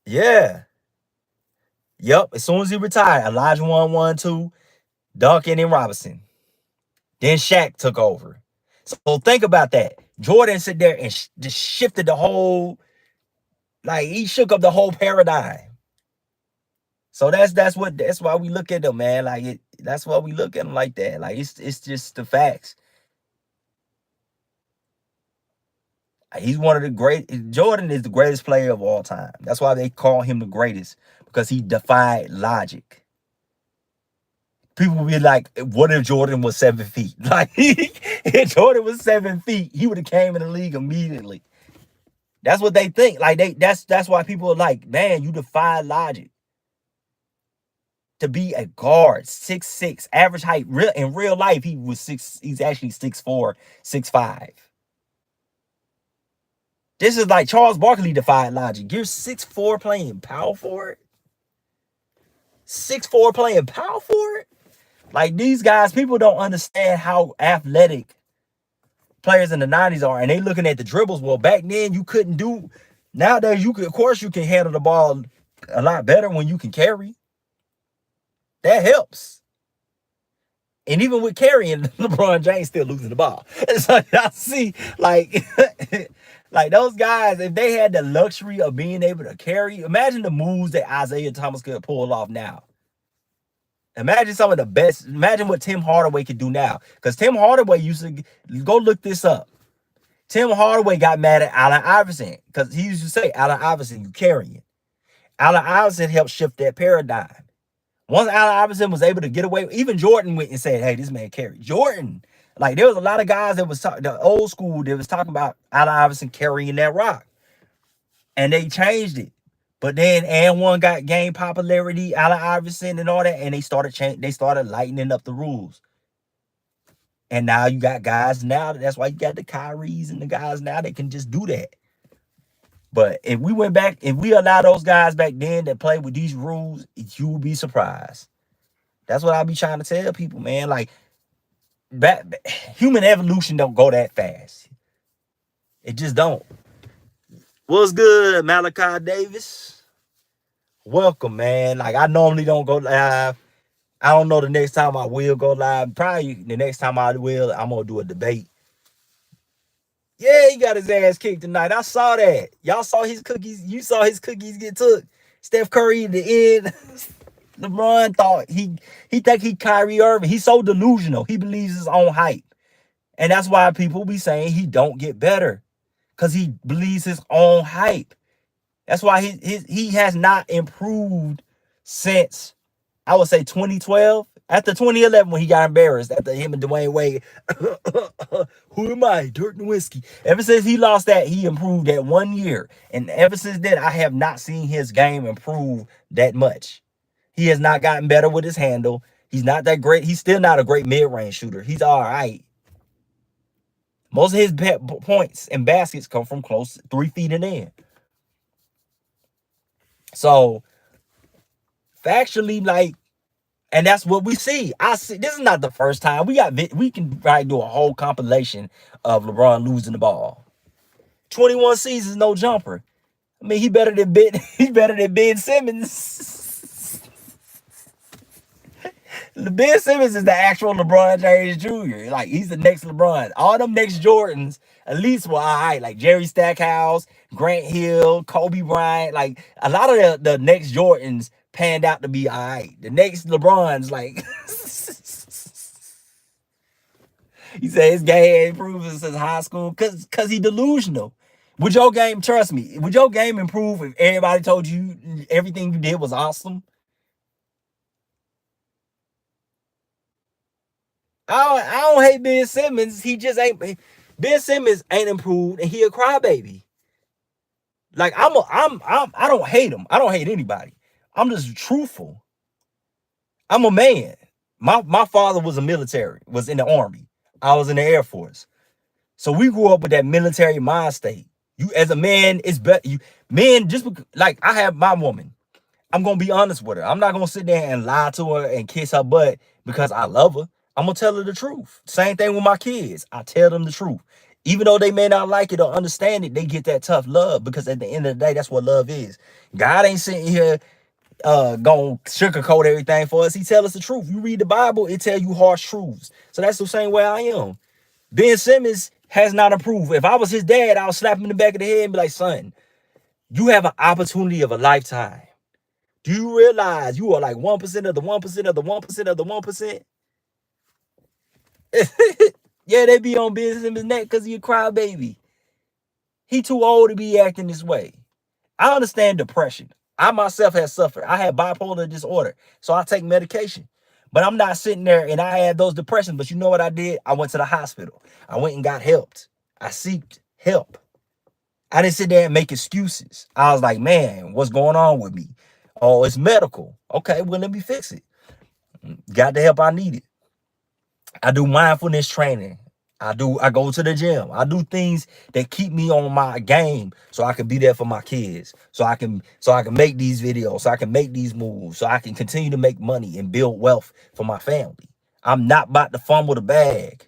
[SPEAKER 1] Yeah. Yep. As soon as he retired, Elijah 1-1-2, Duncan and Robinson. Then Shaq took over. So think about that. Jordan sit there and just shifted the whole, like he shook up the whole paradigm. So that's why we look at them, man. Like that's why we look at them like that. Like it's just the facts. He's one of the great. Jordan is the greatest player of all time. That's why they call him the greatest, because he defied logic. People will be like, what if Jordan was 7 feet? Like, if Jordan was 7 feet, he would have came in the league immediately. That's what they think. Like that's why people are like, man, you defy logic. To be a guard, 6'6", average height. In real life, he's actually 6'4", 6'5". This is like Charles Barkley defied logic. You're 6'4" playing power forward? 6'4" playing power forward? Like these guys, people don't understand how athletic players in the 90s are, and they looking at the dribbles. Well, back then you couldn't do. Nowadays you could, of course, you can handle the ball a lot better when you can carry. That helps. And even with carrying, LeBron James still losing the ball. So y'all see, like, like those guys, if they had the luxury of being able to carry, imagine the moves that Isaiah Thomas could pull off now. Imagine some of the best. Imagine what Tim Hardaway could do now. Because Tim Hardaway used to, go look this up. Tim Hardaway got mad at Allen Iverson because he used to say, Allen Iverson, you carrying. Allen Iverson helped shift that paradigm. Once Allen Iverson was able to get away, even Jordan went and said, hey, this man carried. Jordan, like there was a lot of guys that was the old school that was talking about Allen Iverson carrying that rock. And they changed it. But then and one gained popularity, Allen Iverson and all that, and they started lightening up the rules. And now you got guys now, that's why you got the Kyries and the guys now that can just do that. But if we went back, if we allowed those guys back then that played with these rules, you would be surprised. That's what I be trying to tell people, man. Like, human evolution don't go that fast. It just don't. What's good, Malachi Davis? Welcome, man. Like, I normally don't go live. I don't know the next time I will go live. Probably the next time I will, I'm going to do a debate. Yeah, he got his ass kicked tonight. I saw that. Y'all saw his cookies. You saw his cookies get took. Steph Curry at the end. LeBron thought he think he Kyrie Irving. He's so delusional. He believes his own hype. And that's why people be saying he don't get better. Because he believes his own hype. That's why he has not improved since, I would say, 2012. After 2011, when he got embarrassed after him and Dwayne Wade. Who am I? Dirk Nowitzki. Ever since he lost that, he improved that 1 year. And ever since then, I have not seen his game improve that much. He has not gotten better with his handle. He's not that great. He's still not a great mid-range shooter. He's all right. Most of his points and baskets come from close 3 feet and in. So, factually, like, and that's what we see. I see. This is not the first time. We can probably do a whole compilation of LeBron losing the ball. 21 seasons, no jumper. I mean, he better than Ben Simmons. Ben Simmons is the actual LeBron James Jr. Like, he's the next LeBron. All them next Jordans, elites were all right, like Jerry Stackhouse, Grant Hill, Kobe Bryant. Like a lot of the next Jordans panned out to be all right. The next LeBrons, like he said his game ain't improved since high school because he delusional. Would your game, trust me, would your game improve if everybody told you everything you did was awesome? I don't hate Ben Simmons. He just ain't. Ben Simmons ain't improved, and he a crybaby. Like I don't hate him. I don't hate anybody. I'm just truthful. I'm a man. My father was was in the army. I was in the Air Force. So we grew up with that military mind state. You as a man, it's better. You men just like I have my woman. I'm gonna be honest with her. I'm not gonna sit there and lie to her and kiss her butt because I love her. I'm gonna tell her the truth. Same thing with my kids. I tell them the truth. Even though they may not like it or understand it, they get that tough love because at the end of the day, that's what love is. God ain't sitting here gonna sugarcoat everything for us. He tell us the truth. You read the Bible, it tell you harsh truths. So that's the same way I am. Ben Simmons has not improved. If I was his dad, I would slap him in the back of the head and be like, son, you have an opportunity of a lifetime. Do you realize you are like 1% of the 1% of the 1% of the 1%? Yeah, they be on Ben Simmons' neck because he a crybaby. He too old to be acting this way. I understand depression. I myself have suffered. I had bipolar disorder, so I take medication. But I'm not sitting there and I had those depressions. But you know what I did? I went to the hospital. I went and got helped. I seeked help. I didn't sit there and make excuses. I was like, man, what's going on with me? Oh, it's medical. Okay, well, let me fix it. Got the help I needed. I do mindfulness training. I go to the gym. I do things that keep me on my game so I can be there for my kids. So I can make these videos, so I can make these moves, so I can continue to make money and build wealth for my family. I'm not about to fumble the bag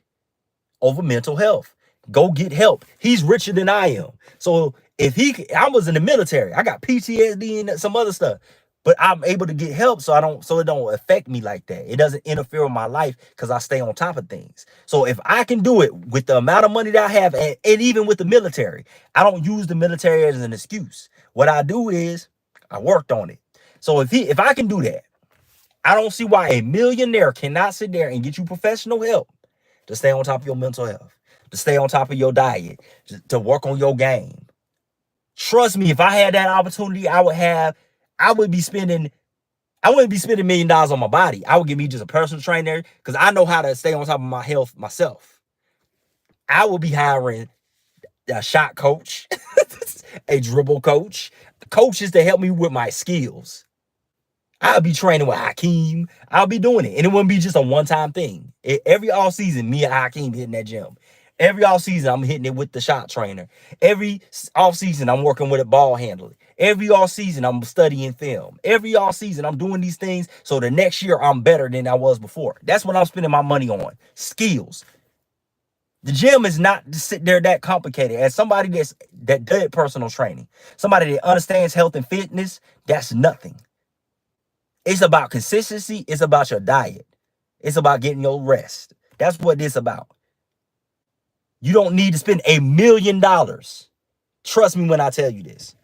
[SPEAKER 1] over mental health. Go get help. He's richer than I am. So I was in the military. I got PTSD and some other stuff. But I'm able to get help so it don't affect me like that. It doesn't interfere with my life because I stay on top of things. So if I can do it with the amount of money that I have and even with the military, I don't use the military as an excuse. What I do is I worked on it. So if I can do that, I don't see why a millionaire cannot sit there and get you professional help to stay on top of your mental health, to stay on top of your diet, to work on your game. Trust me, if I had that opportunity, I wouldn't be spending $1 million on my body. I would give me just a personal trainer because I know how to stay on top of my health myself. I would be hiring a shot coach, a dribble coach, coaches to help me with my skills. I'll be training with Hakeem. I'll be doing it. And it wouldn't be just a one-time thing. Every off season, me and Hakeem hitting that gym. Every off season, I'm hitting it with the shot trainer. Every off season, I'm working with a ball handler. Every off season, I'm studying film. Every off season, I'm doing these things so the next year I'm better than I was before. That's what I'm spending my money on. Skills. The gym is not to sit there that complicated. As somebody that did personal training, somebody that understands health and fitness, that's nothing. It's about consistency. It's about your diet. It's about getting your rest. That's what it's about. You don't need to spend $1 million. Trust me when I tell you this.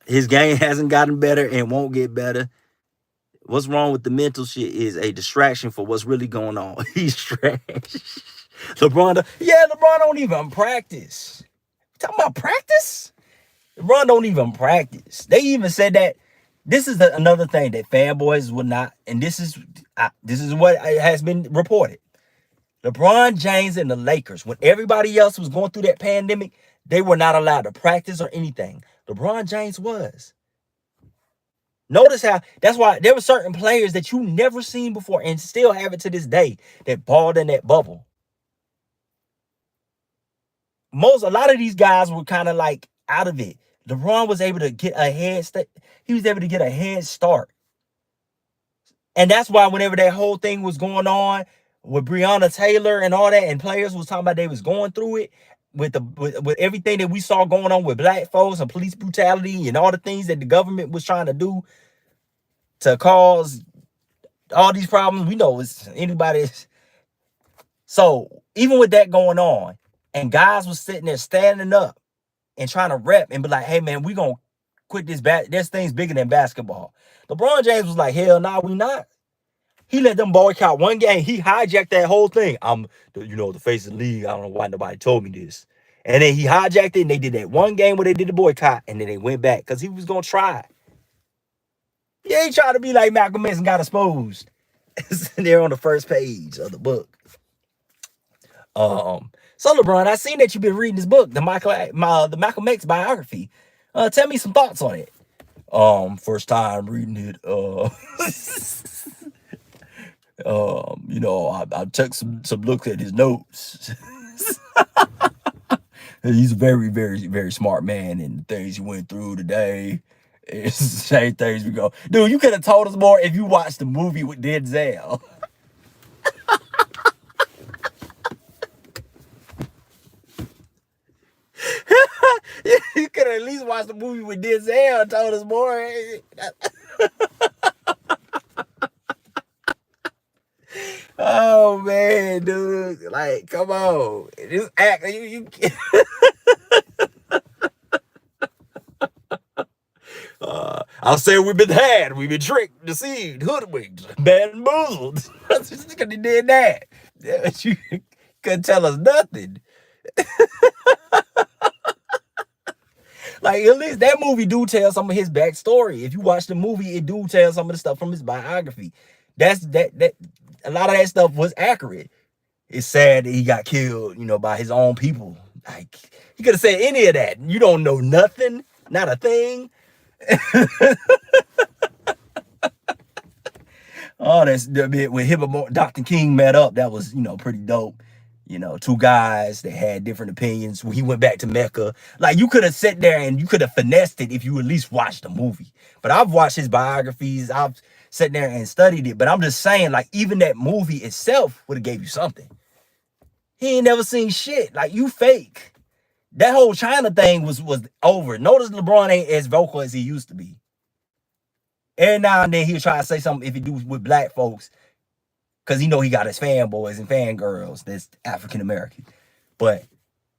[SPEAKER 1] His game hasn't gotten better and won't get better. What's wrong with the mental shit is a distraction for what's really going on. He's trash. LeBron don't even practice. You talking about practice? LeBron don't even practice. They even said that. This is another thing that fanboys would not, and this is what has been reported. LeBron James and the Lakers, when everybody else was going through that pandemic, they were not allowed to practice or anything. LeBron James was. Notice how that's why there were certain players that you never seen before and still have it to this day that balled in that bubble. A lot of these guys were kind of like out of it. LeBron was able to get a he was able to get a head start. And that's why whenever that whole thing was going on with Breonna Taylor and all that, and players was talking about they was going through it with everything that we saw going on with black folks and police brutality and all the things that the government was trying to do to cause all these problems. We know it's anybody's. So even with that going on, and guys was sitting there standing up and trying to rep and be like, hey man, we gonna quit this this thing's bigger than basketball. LeBron James was like, hell nah, we not. He let them boycott one game. He hijacked that whole thing. I'm, the face of the league. I don't know why nobody told me this. And then he hijacked it, and they did that one game where they did the boycott, and then they went back because he was gonna try. He ain't trying to be like Malcolm X and got exposed. It's there on the first page of the book. So LeBron, I seen that you've been reading this book, the Malcolm X biography. Tell me some thoughts on it. First time reading it. I took some looks at his notes. He's a very, very, very smart man, and the things he went through today, it's the same things we go. Dude, you could have told us more if you watched the movie with Denzel. You could have at least watched the movie with Denzel and told us more. Oh man, dude! Like, come on, just act. I'll say we've been had, we've been tricked, deceived, hoodwinked, bamboozled. Just because he did that. You couldn't tell us nothing. Like, at least that movie do tell some of his backstory. If you watch the movie, it do tell some of the stuff from his biography. That a lot of that stuff was accurate. It's sad that he got killed, by his own people. Like, he could have said any of that. You don't know nothing, not a thing. Oh, that's the bit when him and Dr. King met up. That was, pretty dope. Two guys that had different opinions. When he went back to Mecca, like, you could have sat there and you could have finessed it if you at least watched the movie. But I've watched his biographies. I've sat there and studied it. But I'm just saying, like, even that movie itself would have gave you something. He ain't never seen shit. Like, you fake. That whole China thing was over. Notice LeBron ain't as vocal as he used to be. Every now and then he'll try to say something if he do with black folks, because he got his fanboys and fangirls that's African American. But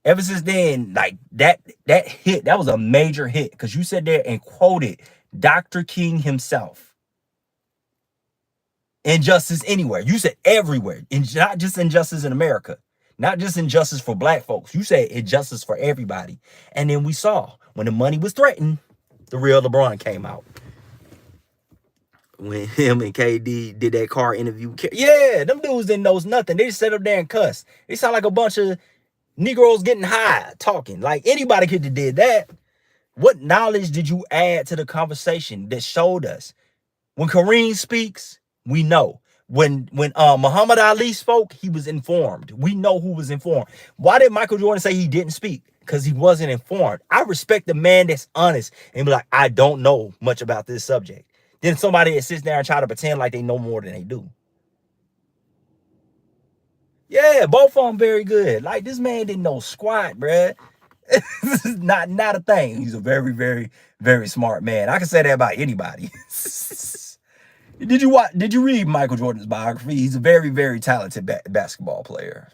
[SPEAKER 1] ever since then, like, that hit, that was a major hit, because you sat there and quoted Dr. King himself. Injustice anywhere. You said everywhere. Not just injustice in America. Not just injustice for black folks. You said injustice for everybody. And then we saw, when the money was threatened, the real LeBron came out. When him and KD did that car interview. Yeah, them dudes didn't know nothing. They just sat up there and cussed. They sound like a bunch of Negroes getting high, talking. Like, anybody could have did that. What knowledge did you add to the conversation that showed us? When Kareem speaks, we know. When Muhammad Ali spoke, he was informed. We know who was informed. Why did Michael Jordan say he didn't speak? Because he wasn't informed. I respect the man that's honest and be like, I don't know much about this subject. Then somebody that sits there and try to pretend like they know more than they do. Yeah, both of them very good. Like, this man didn't know squat, bruh. This is not a thing. He's a very, very, very smart man. I can say that about anybody. Did you read Michael Jordan's biography? He's a very, very talented basketball player.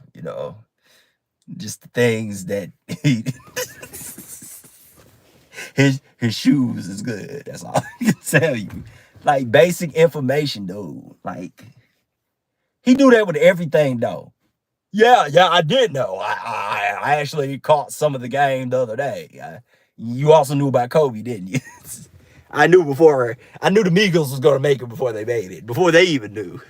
[SPEAKER 1] Just the things that he his shoes is good. That's all I can tell you. Like, basic information, dude. Like, he do that with everything, though. Yeah, I did know. I actually caught some of the game the other day. You also knew about Kobe, didn't you? I knew the Migos was going to make it before they made it, before they even knew.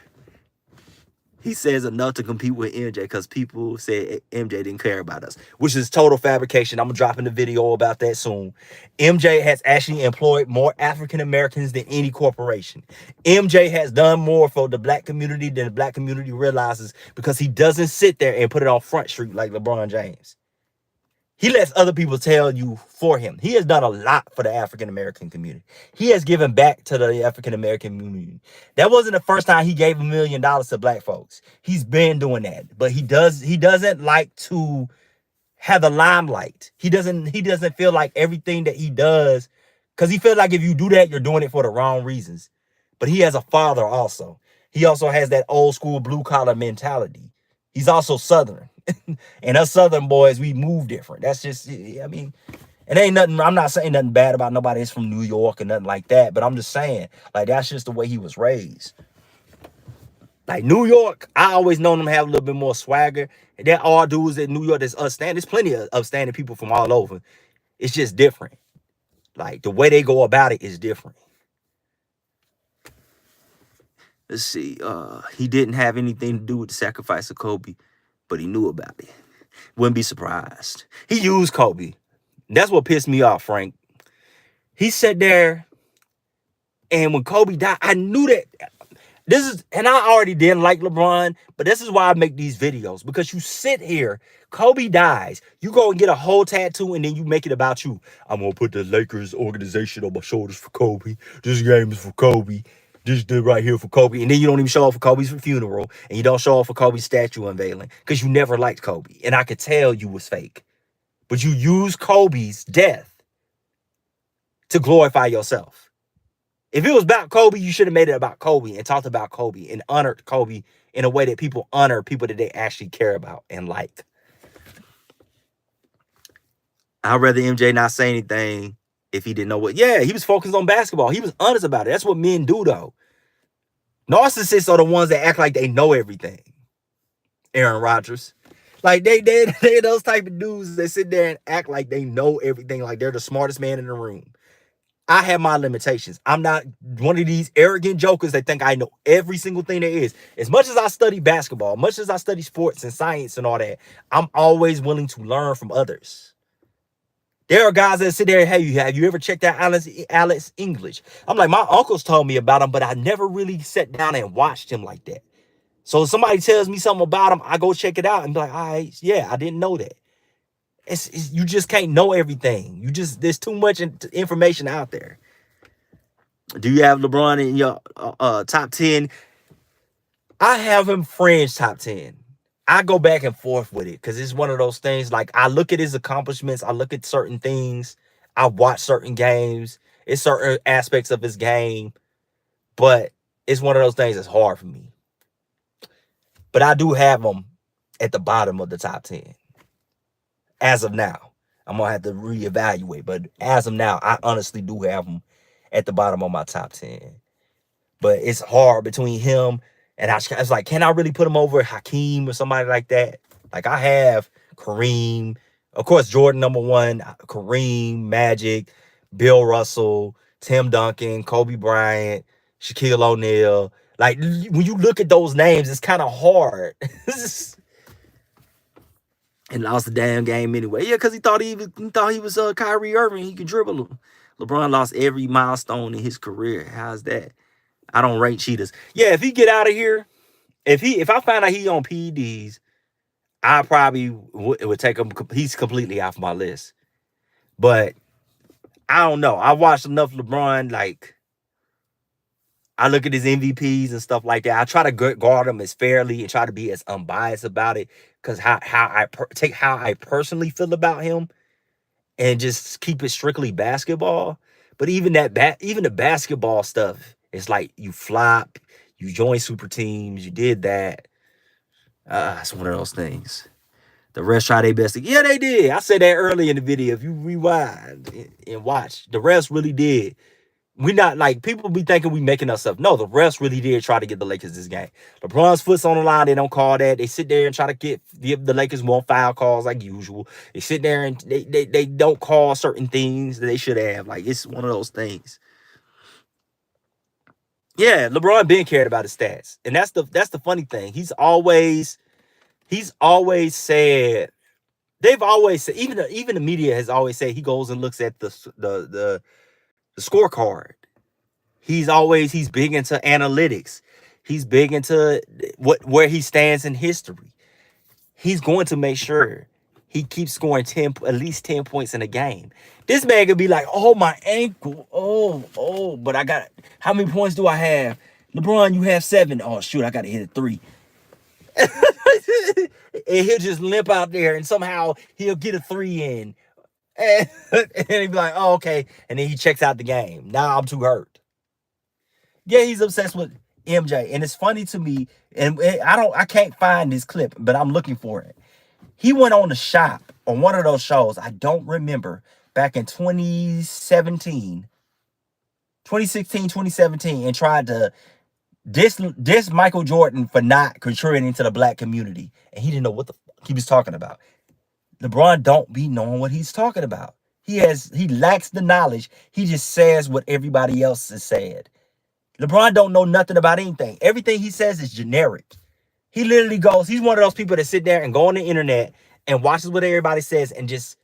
[SPEAKER 1] He says enough to compete with MJ because people said MJ didn't care about us, which is total fabrication. I'm dropping the video about that soon. MJ has actually employed more African Americans than any corporation. MJ has done more for the black community than the black community realizes, because he doesn't sit there and put it on Front Street like LeBron James. He lets other people tell you for him. He has done a lot for the African-American community. He has given back to the African-American community. That wasn't the first time he gave $1 million to black folks. He's been doing that. But he doesn't like to have the limelight. He doesn't feel like everything that he does, because he feels like if you do that, you're doing it for the wrong reasons. But he has a father also. He also has that old school blue collar mentality. He's also Southern. And us Southern boys, we move different. That's just, I mean, it ain't nothing. I'm not saying nothing bad about nobody that's from New York or nothing like that, but I'm just saying, like, that's just the way he was raised. Like New York, I always known them have a little bit more swagger. And there are dudes in New York that's upstanding. There's plenty of upstanding people from all over. It's just different. Like the way they go about it is different. Let's see. He didn't have anything to do with the sacrifice of Kobe, but he knew about it. Wouldn't be surprised. He used Kobe. That's what pissed me off, Frank. He sat there, and when Kobe died, I knew that. And I already didn't like LeBron, but this is why I make these videos, because you sit here, Kobe dies, you go and get a whole tattoo, and then you make it about you. I'm going to put the Lakers organization on my shoulders for Kobe. This game is for Kobe. This did right here for Kobe. And then you don't even show up for Kobe's funeral, and you don't show up for Kobe's statue unveiling, because you never liked Kobe. And I could tell you was fake. But you use Kobe's death to glorify yourself. If it was about Kobe, you should have made it about Kobe and talked about Kobe and honored Kobe in a way that people honor people that they actually care about and like. I'd rather MJ not say anything if he didn't know what. Yeah, he was focused on basketball. He was honest about it. That's what men do, though. Narcissists are the ones that act like they know everything. Aaron Rodgers. Like, they those type of dudes that sit there and act like they know everything, like they're the smartest man in the room. I have my limitations. I'm not one of these arrogant jokers that think I know every single thing there is. As much as I study basketball, much as I study sports and science and all that, I'm always willing to learn from others. There are guys that sit there, hey, have you ever checked out Alex English? I'm like, my uncles told me about him, but I never really sat down and watched him like that. So if somebody tells me something about him, I go check it out and be like, all right, yeah, I didn't know that. You just can't know everything. There's too much information out there. Do you have LeBron in your top 10? I have him fringe top 10. I go back and forth with it because it's one of those things. Like, I look at his accomplishments. I look at certain things. I watch certain games. It's certain aspects of his game. But it's one of those things that's hard for me. But I do have him at the bottom of the top 10. As of now. I'm going to have to reevaluate. But as of now, I honestly do have him at the bottom of my top 10. But it's hard between him and I was like, can I really put him over Hakeem or somebody like that? Like, I have Kareem. Of course, Jordan, number one. Kareem, Magic, Bill Russell, Tim Duncan, Kobe Bryant, Shaquille O'Neal. Like, when you look at those names, it's kind of hard. And lost the damn game anyway. Yeah, because he thought he was Kyrie Irving. He could dribble him. LeBron lost every milestone in his career. How's that? I don't rate cheaters. Yeah, if he get out of here, if I find out he on PEDs, I probably would take him. He's completely off my list. But I don't know. I watched enough LeBron. Like, I look at his MVPs and stuff like that. I try to guard him as fairly and try to be as unbiased about it, because how I personally feel about him and just keep it strictly basketball. But even the basketball stuff, it's like you flop, you join super teams, you did that. It's one of those things. The rest try their best. Yeah, they did. I said that early in the video. If you rewind and watch, the rest really did. We not like, people be thinking we making us up. No, the refs really did try to get the Lakers this game. LeBron's foot's on the line. They don't call that. They sit there and try to give the Lakers more foul calls like usual. They sit there and they don't call certain things that they should have. Like, it's one of those things. Yeah, LeBron been cared about his stats, and that's the funny thing. He's always said. They've always said, even the media has always said, he goes and looks at the scorecard. He's big into analytics. He's big into where he stands in history. He's going to make sure he keeps scoring at least 10 points in a game. This man could be like, oh, my ankle. Oh, but I got, how many points do I have? LeBron, you have 7. Oh, shoot, I got to hit a 3. And he'll just limp out there and somehow he'll get a 3 in. And he'll be like, oh, okay. And then he checks out the game. Now I'm too hurt. Yeah, he's obsessed with MJ. And it's funny to me, and I can't find this clip, but I'm looking for it. He went on the shop on one of those shows. I don't remember, back in 2016, 2017, and tried to diss Michael Jordan for not contributing to the black community. And he didn't know what the fuck he was talking about. LeBron don't be knowing what he's talking about. He lacks the knowledge. He just says what everybody else has said. LeBron don't know nothing about anything. Everything he says is generic. He literally goes, he's one of those people that sit there and go on the internet and watches what everybody says and just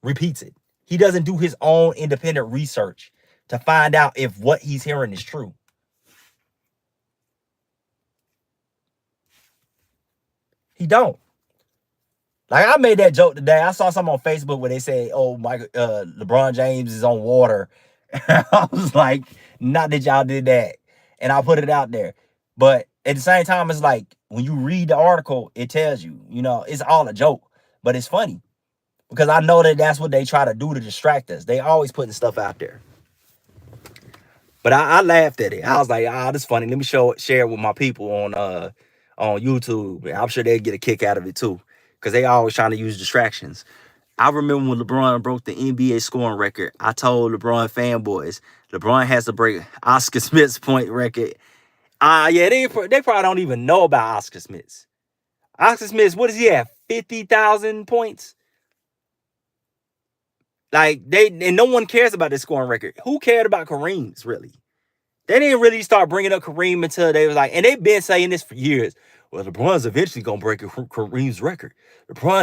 [SPEAKER 1] repeats it. He doesn't do his own independent research to find out if what he's hearing is true. He don't. Like, I made that joke today. I saw something on Facebook where they say, "Oh, LeBron James is on water." I was like, "Not that y'all did that," and I put it out there. But at the same time, it's like when you read the article, it tells you, it's all a joke, but it's funny because I know that that's what they try to do to distract us. They always putting stuff out there. But I laughed at it. I was like, this is funny. Let me share it with my people on YouTube. I'm sure they'll get a kick out of it too, because they always trying to use distractions. I remember when LeBron broke the NBA scoring record. I told LeBron fanboys, LeBron has to break Oscar Smith's point record. Yeah, they probably don't even know about Oscar Smith's. Oscar Smith's, what does he have? 50,000 points? Like, and no one cares about this scoring record. Who cared about Kareem's, really? They didn't really start bringing up Kareem until they was like, and they've been saying this for years. Well, LeBron's eventually gonna break Kareem's record.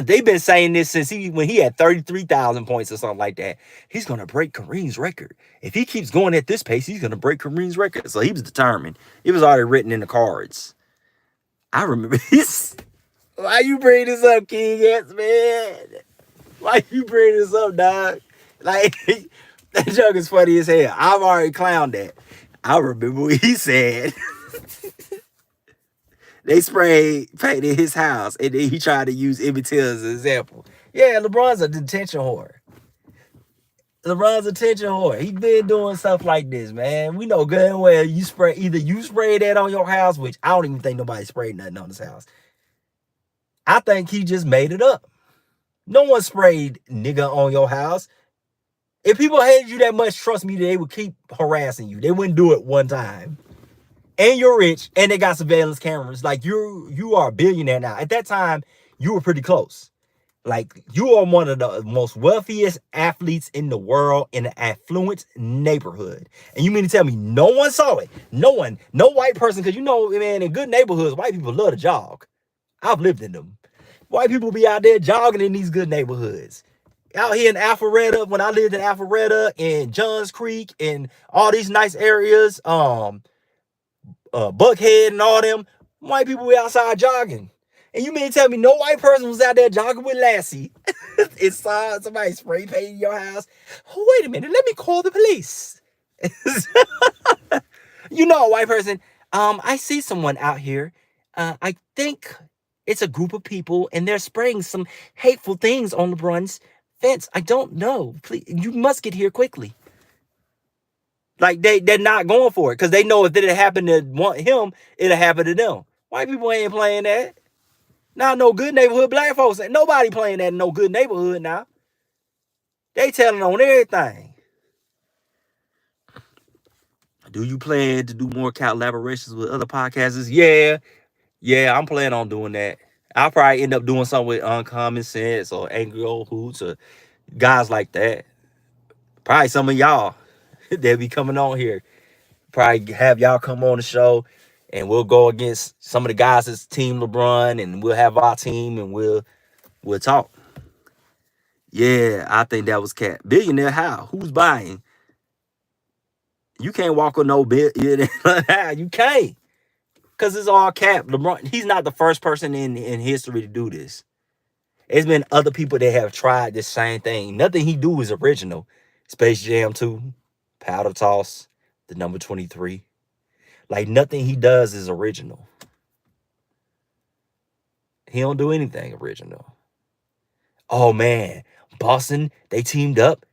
[SPEAKER 1] They've been saying this since when he had 33,000 points or something like that. He's gonna break Kareem's record. If he keeps going at this pace, he's gonna break Kareem's record. So he was determined. It was already written in the cards. I remember this. Why you bring this up, King X, man? Why you bring this up, dog? Like, that joke is funny as hell. I've already clowned that. I remember what he said. They painted his house, and then he tried to use Emmett Till as an example. Yeah, LeBron's a detention whore. He's been doing stuff like this, man. We know good and well you spray that on your house, which I don't even think nobody sprayed nothing on his house. I think he just made it up. No one sprayed nigga on your house. If people hated you that much, trust me, they would keep harassing you. They wouldn't do it one time. And you're rich, and they got surveillance cameras. Like, you are a billionaire now. At that time, you were pretty close. Like, you are one of the most wealthiest athletes in the world in an affluent neighborhood. And you mean to tell me no one saw it? No one, no white person, because man, in good neighborhoods, white people love to jog. I've lived in them. White people be out there jogging in these good neighborhoods. Out here in Alpharetta, when I lived in Alpharetta and Johns Creek and all these nice areas, Buckhead and all them, white people were outside jogging. And you mean to tell me no white person was out there jogging with Lassie and saw somebody spray painting your house? Oh, wait a minute, let me call the police. A white person, I see someone out here. I think it's a group of people and they're spraying some hateful things on LeBron's fence. I don't know. Please, you must get here quickly. Like, they're not going for it because they know if it happened to him, it'll happen to them. White people ain't playing that. Now, no good neighborhood black folks, ain't nobody playing that in no good neighborhood now. They telling on everything. Do you plan to do more collaborations with other podcasters? Yeah, I'm planning on doing that. I'll probably end up doing something with Uncommon Sense or Angry Old Hoots or guys like that. Probably some of y'all. They'll be coming on here. Probably have y'all come on the show and we'll go against some of the guys that's Team LeBron and we'll have our team and we'll talk. Yeah, I think that was cat. Billionaire how? Who's buying? You can't walk on no billionaire. You can't. Because it's all cap. LeBron, he's not the first person in history to do this. There's been other people that have tried this same thing. Nothing he do is original. Space Jam 2. Powder Toss, the number 23. Like, nothing he does is original. He don't do anything original. Oh, man. Boston, they teamed up,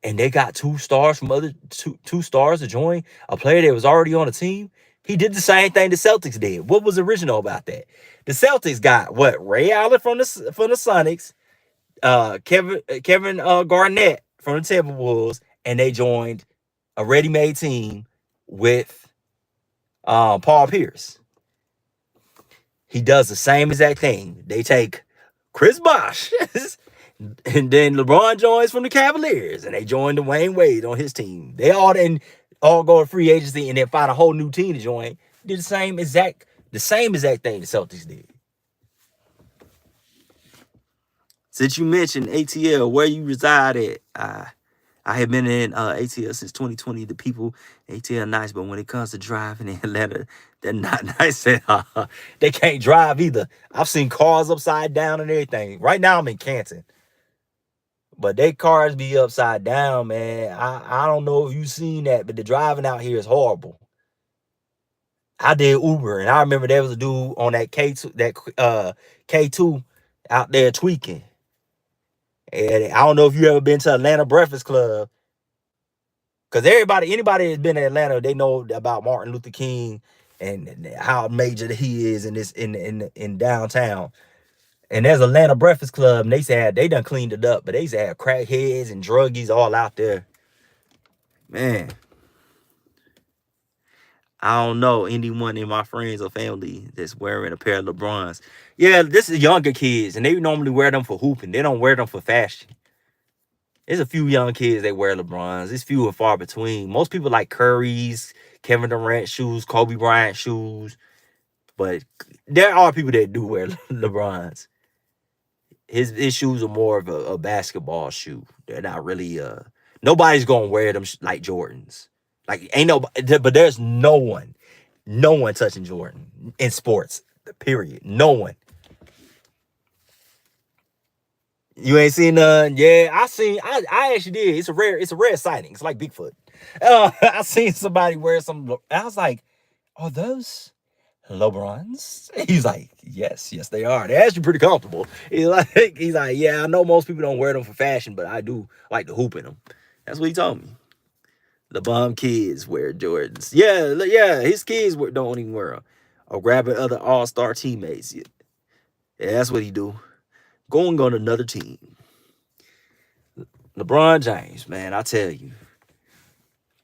[SPEAKER 1] and they got two stars from two stars to join a player that was already on the team. He did the same thing the Celtics did. What was original about that? The Celtics got what? Ray Allen from the Sonics, Kevin Garnett from the Timberwolves, and they joined a ready-made team with Paul Pierce. He does the same exact thing. They take Chris Bosh, and then LeBron joins from the Cavaliers, and they join Dwayne Wade on his team. They all go to free agency and then find a whole new team to join. Did the same exact thing the Celtics did. Since you mentioned ATL, where you reside at, I have been in ATL since 2020. The people ATL nice, but when it comes to driving in Atlanta, they're not nice at all. They can't drive either. I've seen cars upside down and everything. Right now I'm in Canton, but they cars be upside down, man. I don't know if you've seen that, but the driving out here is horrible. I did Uber, and I remember there was a dude on that K2 out there tweaking. And I don't know if you ever been to Atlanta Breakfast Club, because anybody that's been in Atlanta, they know about Martin Luther King and how major he is in downtown. And there's Atlanta Breakfast Club, and they done cleaned it up, but they used to have crackheads and druggies all out there. Man, I don't know anyone in my friends or family that's wearing a pair of LeBrons. Yeah, this is younger kids, and they normally wear them for hooping. They don't wear them for fashion. There's a few young kids that wear LeBrons. It's few and far between. Most people like Curry's, Kevin Durant shoes, Kobe Bryant shoes. But there are people that do wear LeBrons. His shoes are more of a basketball shoe. They're not really nobody's gonna wear them like Jordans. Like ain't nobody, but there's no one touching Jordan in sports. Period. No one. You ain't seen none? Yeah, I actually did. It's a rare sighting. It's like Bigfoot. I seen somebody wear some. I was like, are those LeBrons? He's like, yes, they are. They're actually pretty comfortable. He's like, yeah, I know most people don't wear them for fashion, but I do like to hoop in them. That's what he told me. The bum kids wear Jordans. Yeah, his kids don't even wear them. Or grabbing other all-star teammates. Yeah, that's what he do. Going on another team. LeBron James, man, I tell you.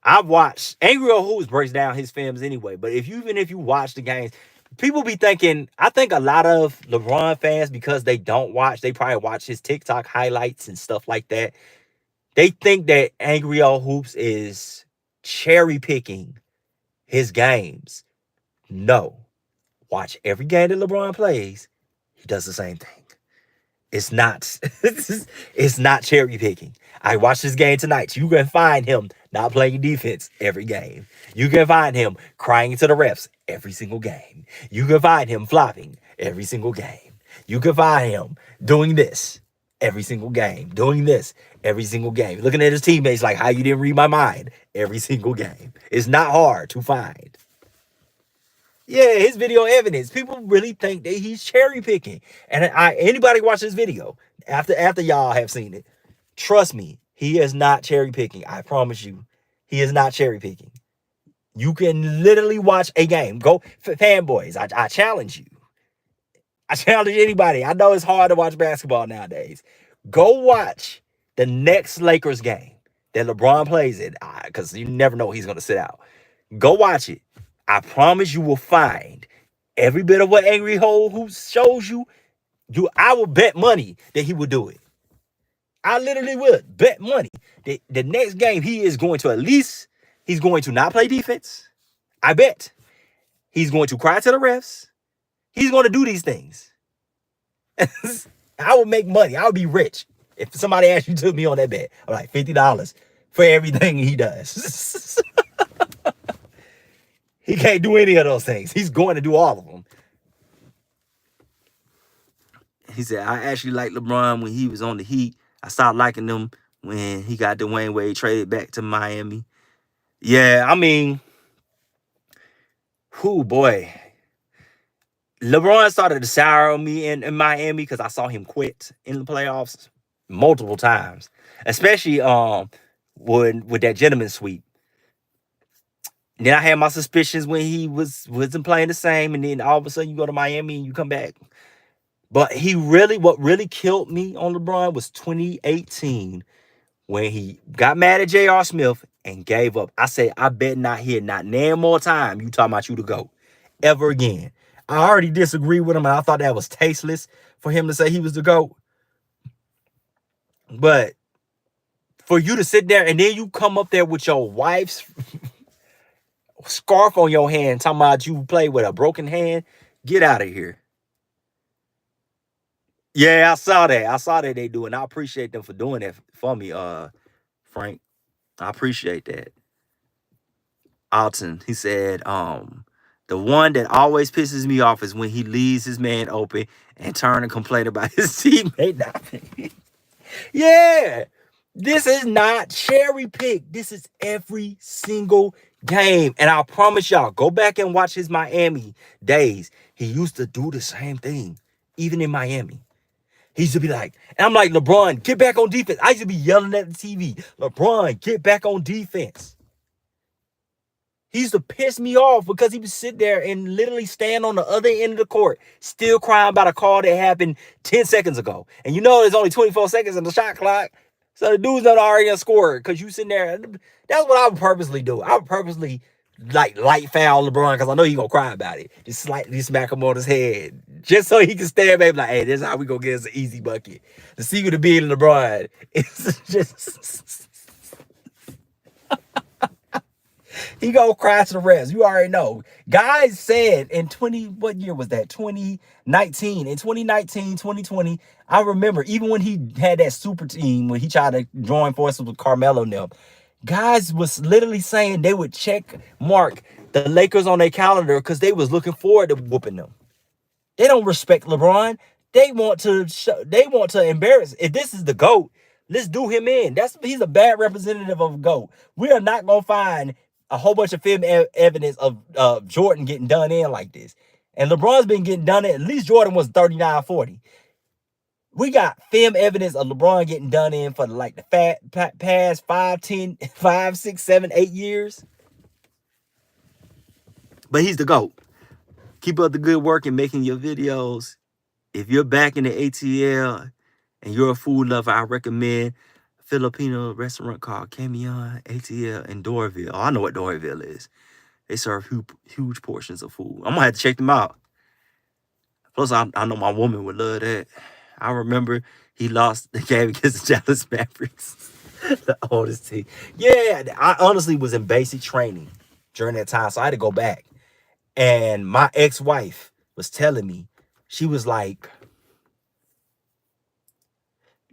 [SPEAKER 1] I've watched Angry Old Hoops breaks down his films anyway, but even if you watch the games, people be thinking, I think a lot of LeBron fans, because they don't watch, they probably watch his TikTok highlights and stuff like that. They think that Angry Old Hoops is cherry picking his games. No. Watch every game that LeBron plays. He does the same thing. It's not it's not cherry picking. I watched this game tonight. You can find him not playing defense every game. You can find him crying to the refs every single game. You can find him flopping every single game. You can find him doing this every single game. Doing this every single game. Looking at his teammates like, how you didn't read my mind every single game. It's not hard to find. Yeah, his video evidence. People really think that he's cherry picking. And anybody watch this video after y'all have seen it, trust me, he is not cherry picking. I promise you, he is not cherry picking. You can literally watch a game. Go, fanboys. I challenge you. I challenge anybody. I know it's hard to watch basketball nowadays. Go watch the next Lakers game that LeBron plays in, because you never know he's gonna sit out. Go watch it. I promise you will find every bit of what Angry Hole shows you. I will bet money that he will do it. I literally would bet money that the next game he's going to not play defense. I bet. He's going to cry to the refs. He's going to do these things. I would make money. I would be rich. If somebody asked you to me on that bet, I'm like $50 for everything he does. He can't do any of those things. He's going to do all of them. He said, I actually liked LeBron when he was on the Heat. I stopped liking him when he got Dwayne Wade traded back to Miami. Yeah, I mean, boy. LeBron started to sour on me in Miami because I saw him quit in the playoffs multiple times. Especially with that gentleman sweep. Then I had my suspicions when he wasn't playing the same, and then all of a sudden you go to Miami and you come back. But what really killed me on LeBron was 2018 when he got mad at J.R. Smith and gave up. I said, I bet not hear not name more time you talking about you to go ever again. I already disagree with him, and I thought that was tasteless for him to say he was the GOAT. But for you to sit there and then you come up there with your wife's scarf on your hand talking about you play with a broken hand, get out of here. Yeah, I saw that. I saw that they do, and I appreciate them for doing that for me, Frank. I appreciate that. Alton, he said, the one that always pisses me off is when he leaves his man open and turn and complain about his teammate not. Yeah, this is not cherry pick. This is every single game. And I promise y'all, go back and watch his Miami days. He used to do the same thing, even in Miami. He used to be like, and I'm like, LeBron, get back on defense. I used to be yelling at the TV, LeBron, get back on defense. He used to piss me off because he would sit there and literally stand on the other end of the court, still crying about a call that happened 10 seconds ago. And you know there's only 24 seconds in the shot clock. So the dude's not already gonna score because you sitting there. That's what I would purposely do. I would purposely like light foul LeBron because I know he gonna cry about it. Just slightly smack him on his head. Just so he can stand back like, hey, this is how we gonna get us an easy bucket. The secret of being LeBron is just he gonna crash the rest. You already know. Guys said in what year was that? 2019. In 2019, 2020, I remember even when he had that super team, when he tried to join forces with Carmelo and them, guys was literally saying they would check mark the Lakers on their calendar because they was looking forward to whooping them. They don't respect LeBron. They want to embarrass. If this is the GOAT, let's do him in. He's a bad representative of GOAT. We are not gonna find a whole bunch of film evidence of Jordan getting done in like this. And LeBron's been getting done in. At least Jordan was 39-40. We got film evidence of LeBron getting done in for like the past 5, 6, 7, 8 years. But he's the GOAT. Keep up the good work in making your videos. If you're back in the ATL and you're a food lover, I recommend a Filipino restaurant called Camion ATL in Doraville. Oh, I know what Doraville is. They serve huge portions of food. I'm going to have to check them out. Plus, I know my woman would love that. I remember he lost the game against the Dallas Mavericks, the oldest team. Yeah, I honestly was in basic training during that time, so I had to go back. And my ex-wife was telling me, she was like,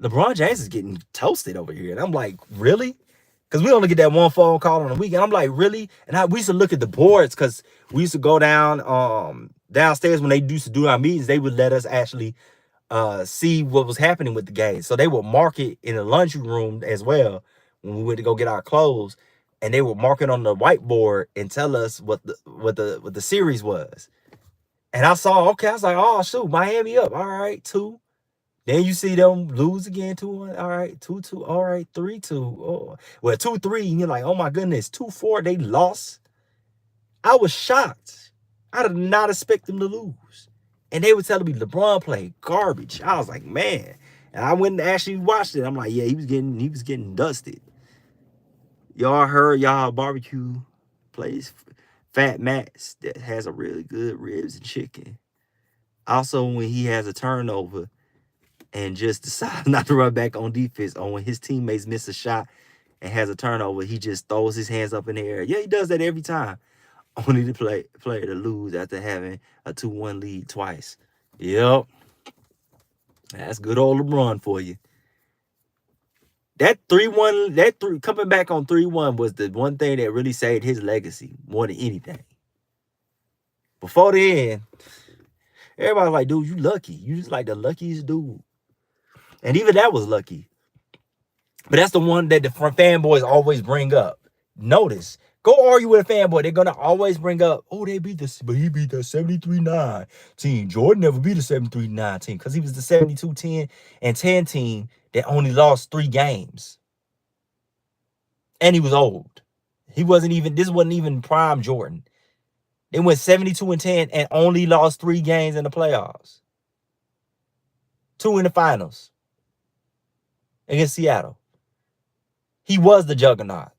[SPEAKER 1] LeBron James is getting toasted over here. And I'm like, really? Because we only get that one phone call on the weekend. I'm like, really? And we used to look at the boards because we used to go downstairs when they used to do our meetings. They would let us actually see what was happening with the game. So they would mark it in the lunchroom as well when we went to go get our clothes. And they would mark it on the whiteboard and tell us what the series was. And I saw, okay, I was like, oh, shoot, Miami up. All right, 2. Then you see them lose again, 2-1. All right, 2-2. All right, 3-2. Oh, well, 2-3. And you're like, oh my goodness, 2-4. They lost. I was shocked. I did not expect them to lose. And they were telling me LeBron played garbage. I was like, man. And I went and actually watched it. I'm like, yeah, he was getting dusted. Y'all heard y'all barbecue plays Fat Matt's that has a really good ribs and chicken. Also, when he has a turnover and just decides not to run back on defense, or when his teammates miss a shot and has a turnover, he just throws his hands up in the air. Yeah, he does that every time. Only the player to lose after having a 2-1 lead twice. Yep. That's good old LeBron for you. That 3-1, coming back on 3-1 was the one thing that really saved his legacy more than anything. Before then, everybody's like, dude, you lucky. You just like the luckiest dude. And even that was lucky. But that's the one that the fanboys always bring up. Notice, go argue with a fanboy. They're gonna always bring up, oh, he beat the 73-9 team. Jordan never beat the 73-9 team because he was the 72-10 and 10 team that only lost 3 games. And he was old. This wasn't even prime Jordan. They went 72-10 and only lost 3 games in the playoffs. 2 in the finals against Seattle. He was the juggernaut.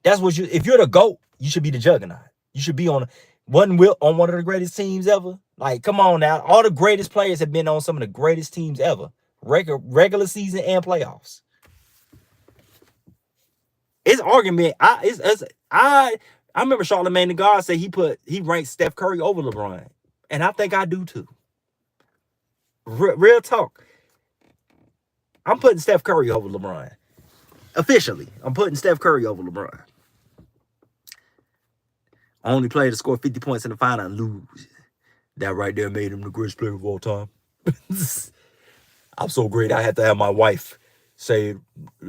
[SPEAKER 1] That's what if you're the GOAT, you should be the juggernaut. You should be on one of the greatest teams ever. Like, come on now. All the greatest players have been on some of the greatest teams ever. Regular season and playoffs. It's argument. I remember Charlamagne the God say he ranked Steph Curry over LeBron. And I think I do too. Real talk. I'm putting Steph Curry over LeBron. Officially, I'm putting Steph Curry over LeBron. Only player to score 50 points in the final and lose. That right there made him the greatest player of all time. I'm so great, I had to have my wife say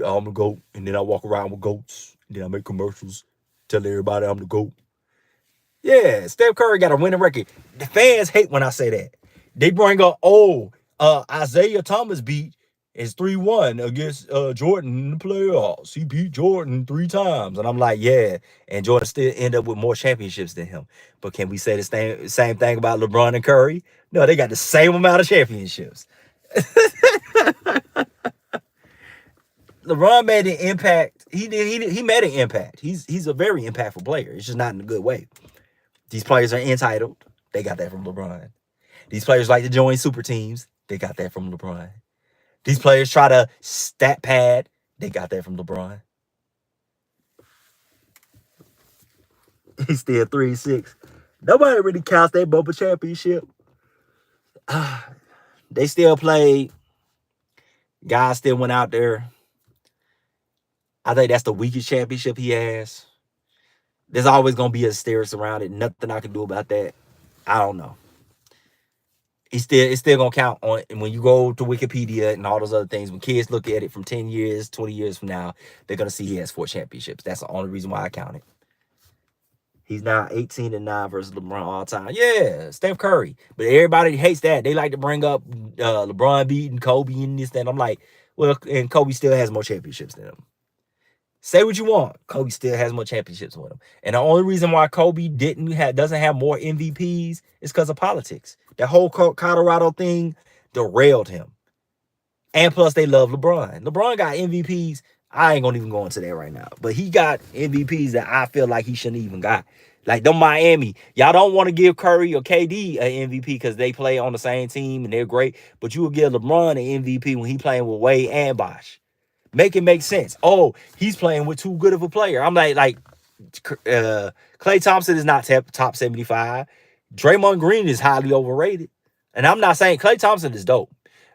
[SPEAKER 1] I'm the GOAT, and then I walk around with goats, and then I make commercials, tell everybody I'm the GOAT. Yeah, Steph Curry got a winning record. The fans hate when I say that. They bring up, Isaiah Thomas beat is 3-1 against Jordan in the playoffs. He beat Jordan 3 times. And I'm like, yeah. And Jordan still end up with more championships than him. But can we say the same thing about LeBron and Curry? No, they got the same amount of championships. LeBron made an impact. He made an impact. He's a very impactful player. It's just not in a good way. These players are entitled. They got that from LeBron. These players like to join super teams. They got that from LeBron. These players try to stat pad. They got that from LeBron. He's still 3-6. Nobody really counts that Boba championship. They still played. Guys still went out there. I think that's the weakest championship he has. There's always going to be a asterisk around it. Nothing I can do about that. I don't know. It's still going to count on. And when you go to Wikipedia and all those other things, when kids look at it from 10 years, 20 years from now, they're going to see he has 4 championships. That's the only reason why I count it. He's now 18-9 versus LeBron all time. Yeah, Steph Curry. But everybody hates that. They like to bring up LeBron beating Kobe and this, that. I'm like, well, and Kobe still has more championships than him. Say what you want. Kobe still has more championships with him. And the only reason why Kobe doesn't have more MVPs is because of politics. That whole Colorado thing derailed him. And plus, they love LeBron. LeBron got MVPs. I ain't gonna even go into that right now. But he got MVPs that I feel like he shouldn't even got. Like the Miami. Y'all don't want to give Curry or KD an MVP because they play on the same team and they're great. But you will give LeBron an MVP when he playing with Wade and Bosh. Make it make sense. Oh, he's playing with too good of a player. I'm like Klay Thompson is not top 75. Draymond Green is highly overrated. And I'm not saying Klay Thompson is dope.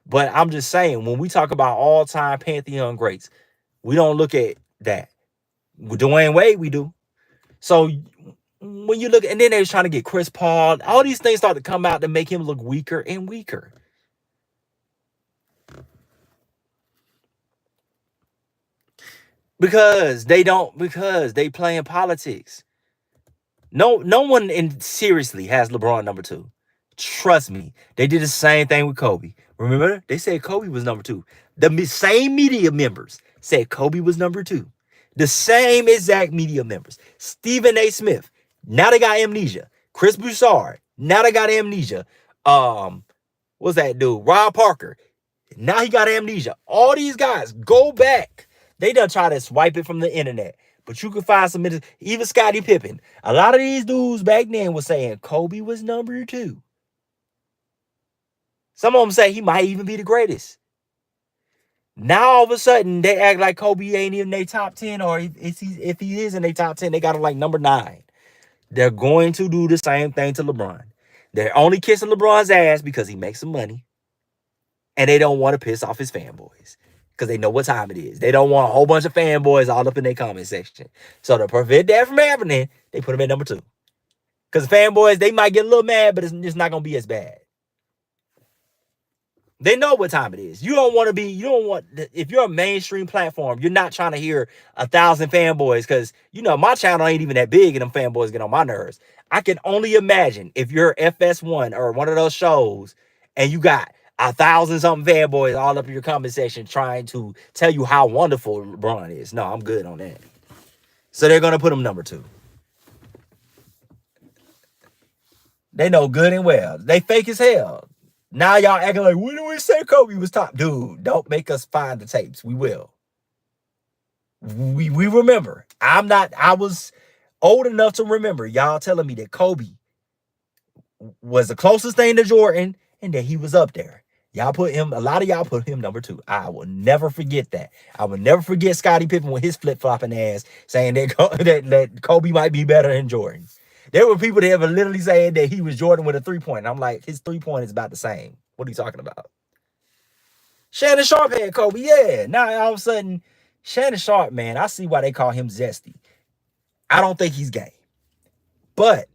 [SPEAKER 1] But I'm just saying, when we talk about all-time Pantheon greats, we don't look at that. With Dwayne Wade, we do. So when you look, and then they was trying to get Chris Paul, all these things start to come out to make him look weaker and weaker. Because they play in politics. No one seriously has LeBron number 2. Trust me. They did the same thing with Kobe. Remember? They said Kobe was number 2. The same media members said Kobe was number 2. The same exact media members. Stephen A. Smith. Now they got amnesia. Chris Broussard. Now they got amnesia. What's that dude? Rob Parker. Now he got amnesia. All these guys, go back. They done try to swipe it from the internet. But you can find some, even Scottie Pippen. A lot of these dudes back then was saying Kobe was number 2. Some of them say he might even be the greatest. Now all of a sudden they act like Kobe ain't even in their top 10, or if he is in their top 10, they got him like number 9. They're going to do the same thing to LeBron. They're only kissing LeBron's ass because he makes some money. And they don't want to piss off his fanboys. Because they know what time it is. They don't want a whole bunch of fanboys all up in their comment section. So to prevent that from happening, they put him at number 2. Because the fanboys, they might get a little mad, but it's just not going to be as bad. They know what time it is. If you're a mainstream platform, you're not trying to hear 1,000 fanboys, because, my channel ain't even that big and them fanboys get on my nerves. I can only imagine if you're FS1 or one of those shows and you got 1,000 something fanboys all up in your comment section trying to tell you how wonderful LeBron is. No, I'm good on that. So they're gonna put him number 2. They know good and well. They fake as hell. Now y'all acting like, when did we say Kobe was top? Dude, don't make us find the tapes. We will. We remember. I was old enough to remember y'all telling me that Kobe was the closest thing to Jordan and that he was up there. Y'all put him, a lot of y'all put him number 2. I will never forget that. I will never forget Scottie Pippen with his flip-flopping ass saying that Kobe might be better than Jordan. There were people that were literally saying that he was Jordan with a 3-point. I'm like, his 3-point is about the same. What are you talking about? Shannon Sharp had Kobe, yeah. Now all of a sudden, Shannon Sharp, man, I see why they call him zesty. I don't think he's gay. But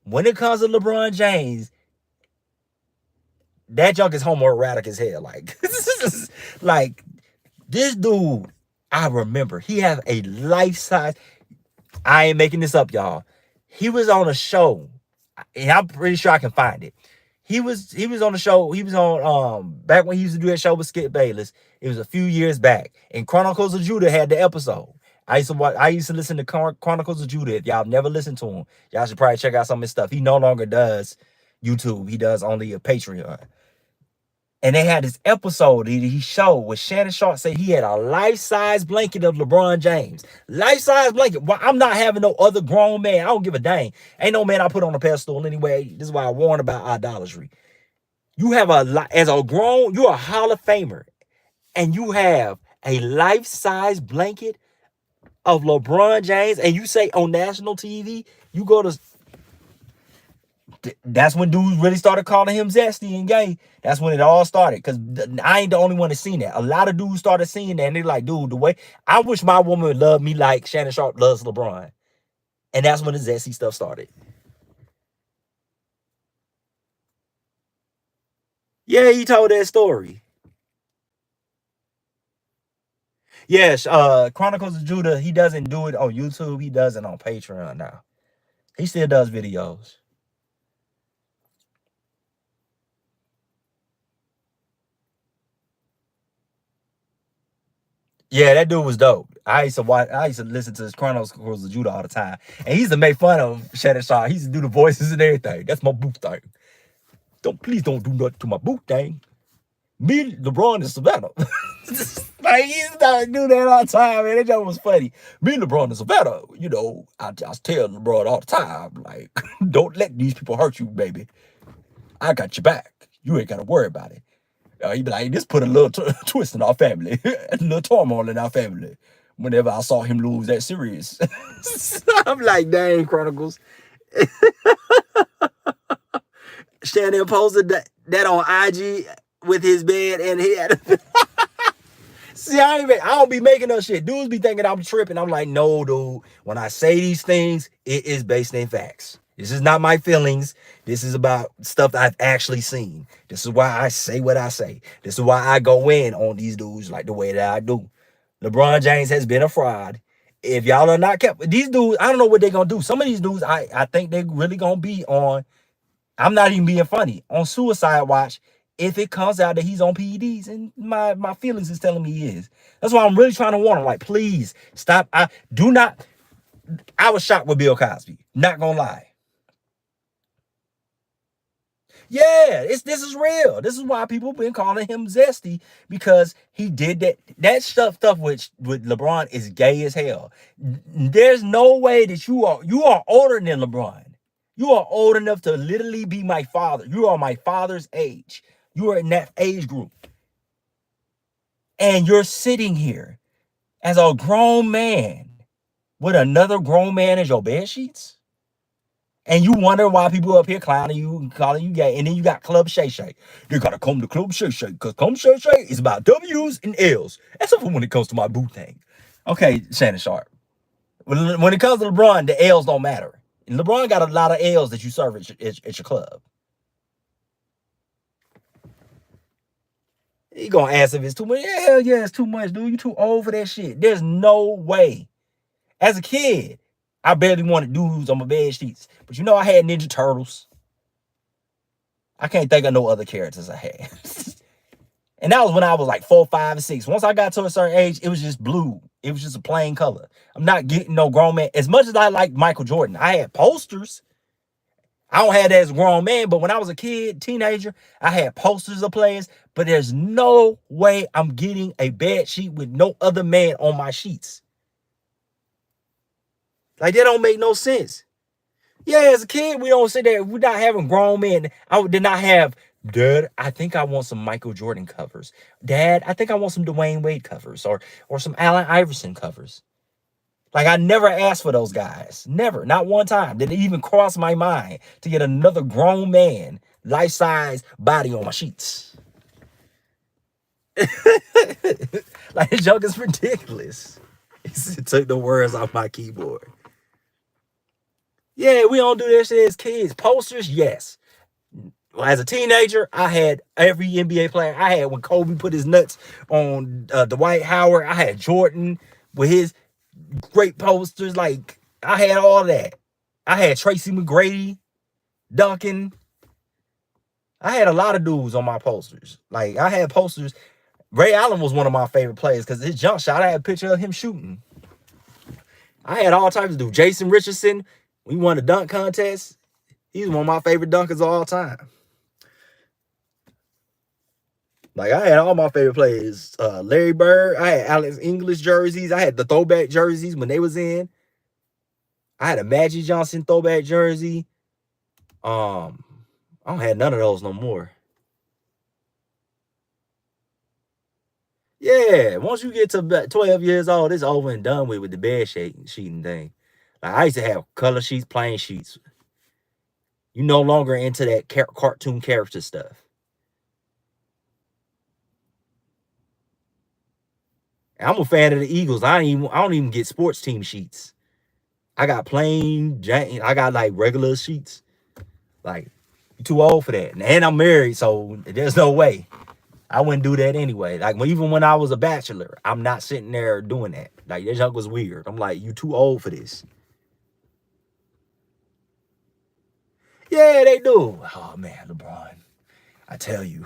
[SPEAKER 1] when it comes to LeBron James, that junk is homoerotic as hell. Like this dude, I remember he has a life-size. I ain't making this up, y'all. He was on a show, and I'm pretty sure I can find it. He was on the show. He was on back when he used to do that show with Skip Bayless. It was a few years back. And Chronicles of Judah had the episode. I used to listen to Chronicles of Judah. If y'all never listened to him, y'all should probably check out some of his stuff. He no longer does YouTube. He does only a Patreon. And they had this episode that he showed where Shannon Sharp said he had a life-size blanket of LeBron James. Life-size blanket. Well, I'm not having no other grown man. I don't give a dang. Ain't no man I put on a pedestal anyway. This is why I warn about idolatry. You have as a grown, you're a Hall of Famer. And you have a life-size blanket of LeBron James. And you say on national TV, you go to... That's when dudes really started calling him zesty and gay. That's when it all started. Because I ain't the only one that seen that. A lot of dudes started seeing that. And they're like, dude, the way... I wish my woman would love me like Shannon Sharp loves LeBron. And that's when the zesty stuff started. Yeah, he told that story. Yes, Chronicles of Judah, he doesn't do it on YouTube. He does it on Patreon now. He still does videos. Yeah, that dude was dope. I used to listen to his Chronicles of Judah all the time. And he used to make fun of Shannon Sharp. He used to do the voices and everything. That's my boot thing. Please don't do nothing to my boot thing. Me, LeBron, and Savannah. Like, he used to do that all the time, man. That joke was funny. Me, LeBron, and Savannah, I just tell LeBron all the time, like, don't let these people hurt you, baby. I got your back. You ain't got to worry about it. He'd be like, this put a little twist in our family, a little turmoil in our family. Whenever I saw him lose that series, I'm like, dang, Chronicles. Shannon posted that on IG with his bed, and he had. See, I don't be making up shit. Dudes be thinking I'm tripping. I'm like, no, dude. When I say these things, it is based in facts. This is not my feelings. This is about stuff I've actually seen. This is why I say what I say. This is why I go in on these dudes like the way that I do. LeBron James has been a fraud. If y'all are not kept, these dudes, I don't know what they're going to do. Some of these dudes, I think they're really going to be on, I'm not even being funny, on suicide watch if it comes out that he's on PEDs. And my feelings is telling me he is. That's why I'm really trying to warn him. Like, please stop. I was shocked with Bill Cosby. Not going to lie. Yeah, this is real. This is why people been calling him zesty, because he did that stuff with LeBron is gay as hell. There's no way that you are older than LeBron. You are old enough to literally be my father. You are my father's age. You are in that age group. And you're sitting here as a grown man with another grown man as your bed sheets. And you wonder why people up here clowning you and calling you gay. And then you got Club Shay Shay. You gotta come to Club Shay Shay, because Club Shay Shay is about W's and L's. Except for when it comes to my boot thing. Okay, Shannon Sharp. When it comes to LeBron, the L's don't matter. And LeBron got a lot of L's that you serve at your club. He gonna ask if it's too much. Yeah, hell yeah, it's too much, dude. You too old for that shit. There's no way. As a kid, I barely wanted dudes on my bed sheets. But I had Ninja Turtles. I can't think of no other characters I had. And that was when I was like 4, 5, and 6. Once I got to a certain age, it was just blue. It was just a plain color. I'm not getting no grown man. As much as I like Michael Jordan, I had posters. I don't have that as a grown man, but when I was a kid, teenager, I had posters of players. But there's no way I'm getting a bed sheet with no other man on my sheets. Like, that don't make no sense. Yeah, as a kid, we don't sit there. We're not having grown men. I did not have, Dad, I think I want some Michael Jordan covers. Dad, I think I want some Dwayne Wade covers or some Allen Iverson covers. Like, I never asked for those guys. Never. Not one time did it even cross my mind to get another grown man, life-size body on my sheets. Like, this joke is ridiculous. It took the words off my keyboard. Yeah, we don't do that shit as kids. Posters, yes. Well, as a teenager, I had every NBA player. I had when Kobe put his nuts on Dwight Howard. I had Jordan with his great posters. Like, I had all that. I had Tracy McGrady, Duncan. I had a lot of dudes on my posters. Like, I had posters. Ray Allen was one of my favorite players because his jump shot, I had a picture of him shooting. I had all types of dudes. Jason Richardson, we won a dunk contest. He's one of my favorite dunkers of all time. Like, I had all my favorite players. Larry Bird. I had Alex English jerseys. I had the throwback jerseys when they was in. I had a Magic Johnson throwback jersey. I don't have none of those no more. Yeah, once you get to about 12 years old, it's over and done with the bed sheeting thing. Like, I used to have color sheets, plain sheets. You no longer into that cartoon character stuff. And I'm a fan of the Eagles. I don't even get sports team sheets. I got plain, I got like regular sheets. Like, you're too old for that. And I'm married, so there's no way. I wouldn't do that anyway. Like, even when I was a bachelor, I'm not sitting there doing that. Like, that junk was weird. I'm like, you too old for this. Yeah, they do. Oh, man, LeBron. I tell you.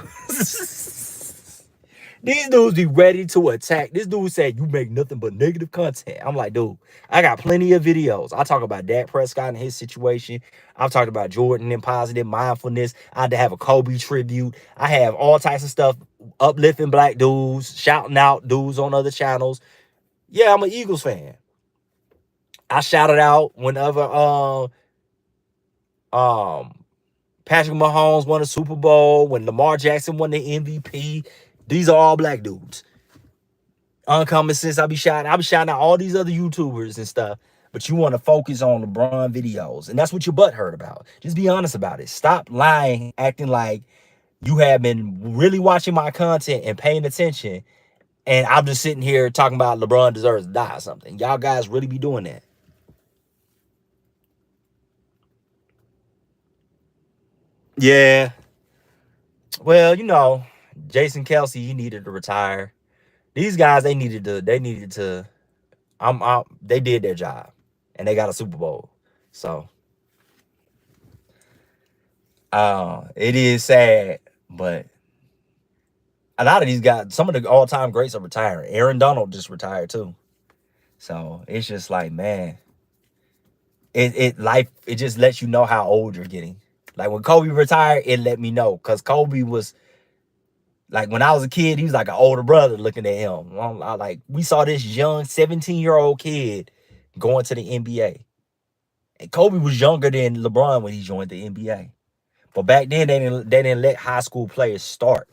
[SPEAKER 1] These dudes be ready to attack. This dude said, you make nothing but negative content. I'm like, dude, I got plenty of videos. I talk about Dak Prescott and his situation. I've talked about Jordan and positive mindfulness. I had to have a Kobe tribute. I have all types of stuff, uplifting black dudes, shouting out dudes on other channels. Yeah, I'm an Eagles fan. I shouted out whenever Patrick Mahomes won a Super Bowl, when Lamar Jackson won the MVP. These are all black dudes. Uncommon Sense, I'll be shouting out all these other YouTubers and stuff, but you want to focus on LeBron videos, and that's what your butt heard about. Just be honest about it. Stop lying, acting like you have been really watching my content and paying attention, and I'm just sitting here talking about LeBron deserves to die or something. Y'all guys really be doing that. Yeah. Well, Jason Kelsey, he needed to retire. These guys, they needed to, they did their job and they got a Super Bowl. So, it is sad, but a lot of these guys, some of the all-time greats are retiring. Aaron Donald just retired too. So it's just like, man, it just lets you know how old you're getting. Like, when Kobe retired, it let me know, because Kobe was like, when I was a kid, he was like an older brother looking at him. Like, we saw this young 17-year-old kid going to the NBA. And Kobe was younger than LeBron when he joined the NBA. But back then, they didn't let high school players start.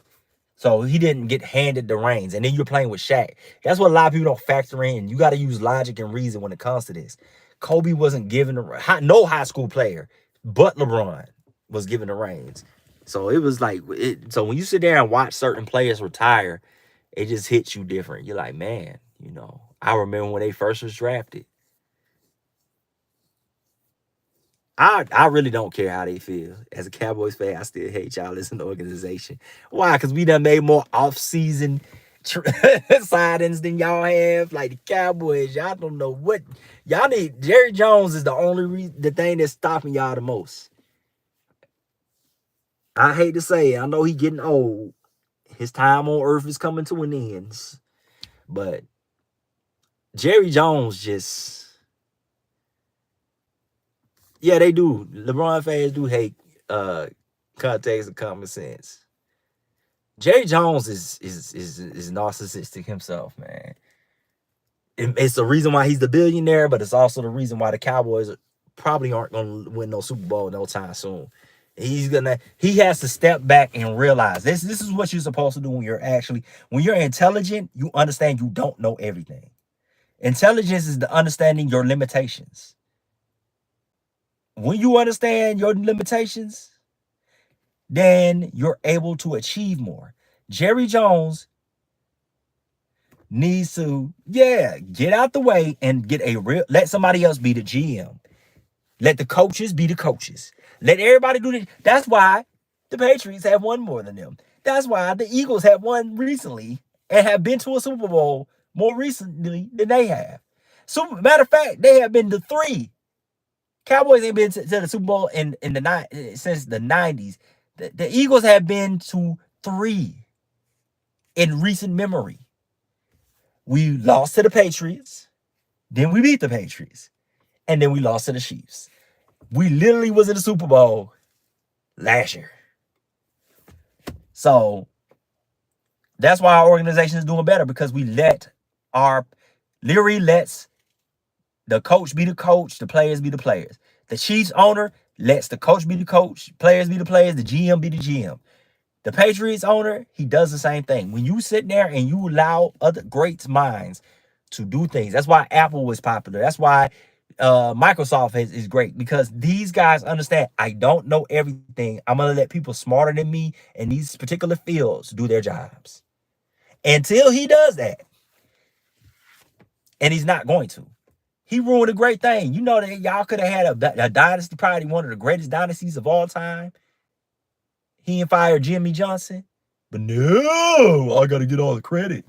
[SPEAKER 1] So he didn't get handed the reins. And then you're playing with Shaq. That's what a lot of people don't factor in. You got to use logic and reason when it comes to this. Kobe wasn't given no high school player but LeBron was given the reins. So it was like, so when you sit there and watch certain players retire, it just hits you different. You're like, man, I remember when they first was drafted. I really don't care how they feel. As a Cowboys fan, I still hate y'all as an organization. Why? Because we done made more off-season signings than y'all have. Like, the Cowboys, y'all don't know what. Y'all need, Jerry Jones is the only the thing that's stopping y'all the most. I hate to say it. I know he getting old. His time on earth is coming to an end. But Jerry Jones just, yeah, they do. LeBron fans do hate context and common sense. Jerry Jones is narcissistic himself, man. It's the reason why he's the billionaire, but it's also the reason why the Cowboys probably aren't going to win no Super Bowl no time soon. He has to step back and realize this is what you're supposed to do when you're intelligent, you understand you don't know everything. Intelligence is the understanding your limitations. When you understand your limitations, then you're able to achieve more. Jerry Jones needs to, get out the way and let somebody else be the GM. Let the coaches be the coaches. Let everybody do this. That's why the Patriots have won more than them. That's why the Eagles have won recently and have been to a Super Bowl more recently than they have. Matter of fact, they have been to 3. Cowboys ain't been to the Super Bowl since the 90s. The Eagles have been to 3 in recent memory. We lost to the Patriots, then we beat the Patriots, and then we lost to the Chiefs. We literally was in the Super Bowl last year. So that's why our organization is doing better, because we lets the coach be the coach, the players be the players. The Chiefs owner lets the coach be the coach, players be the players, the GM be the GM. The Patriots owner, he does the same thing. When you sit there and you allow other great minds to do things, that's why Apple was popular. That's why Microsoft is great, because these guys understand I don't know everything. I'm going to let people smarter than me in these particular fields do their jobs. Until he does that, and he's not going to. He ruined a great thing. You know that y'all could have had a dynasty, probably one of the greatest dynasties of all time. He and fired Jimmy Johnson. But no, I got to get all the credit.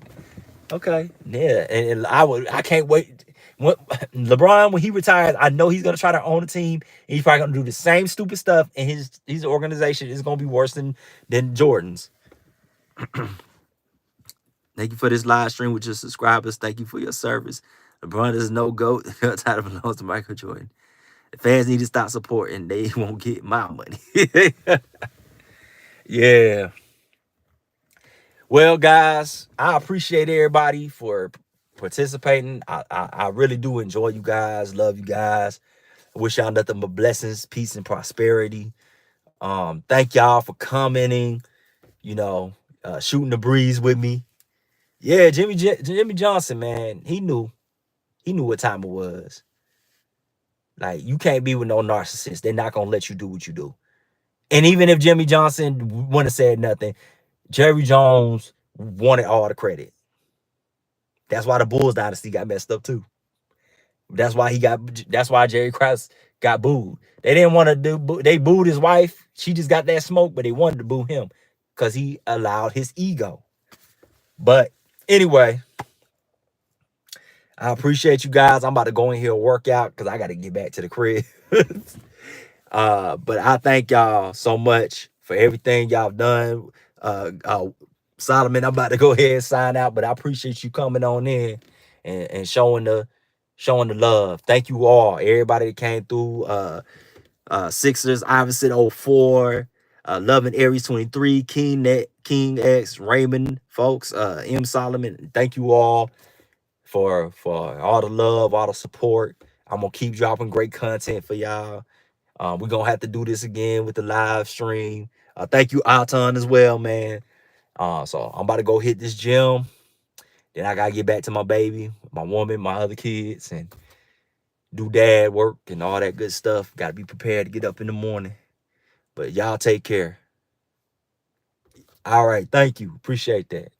[SPEAKER 1] Okay. Yeah. And I can't wait. LeBron, when he retires, I know he's going to try to own a team. And he's probably going to do the same stupid stuff. And his organization is going to be worse than Jordan's. Thank you for this live stream with your subscribers. Thank you for your service. LeBron is no GOAT. The title belongs to Michael Jordan. The fans need to stop supporting. They won't get my money. Yeah. Well, guys, I appreciate everybody for participating. I really do enjoy you guys. Love you guys. I wish y'all nothing but blessings, peace, and prosperity. Thank y'all for commenting, shooting the breeze with me. Yeah, Jimmy Johnson, man, he knew what time it was. Like, you can't be with no narcissist. They're not gonna let you do what you do. And even if Jimmy Johnson wouldn't have said nothing, Jerry Jones wanted all the credit. That's why the Bulls dynasty got messed up too. That's why Jerry Krause got booed. They didn't want to they booed his wife. She just got that smoke, but they wanted to boo him because he allowed his ego. But anyway, I appreciate you guys. I'm about to go in here and work out because I got to get back to the crib. But I thank y'all so much for everything y'all done. Solomon, I'm about to go ahead and sign out, but I appreciate you coming on in and showing the love. Thank you all, everybody that came through. Sixers, Iverson 04, Loving Aries 23, King X, Raymond, folks, M Solomon. Thank you all for all the love, all the support. I'm gonna keep dropping great content for y'all. We're gonna have to do this again with the live stream. Thank you, Alton, as well, man. So I'm about to go hit this gym. Then I gotta get back to my baby, my woman, my other kids, and do dad work and all that good stuff. Gotta be prepared to get up in the morning. But y'all take care. All right, thank you. Appreciate that.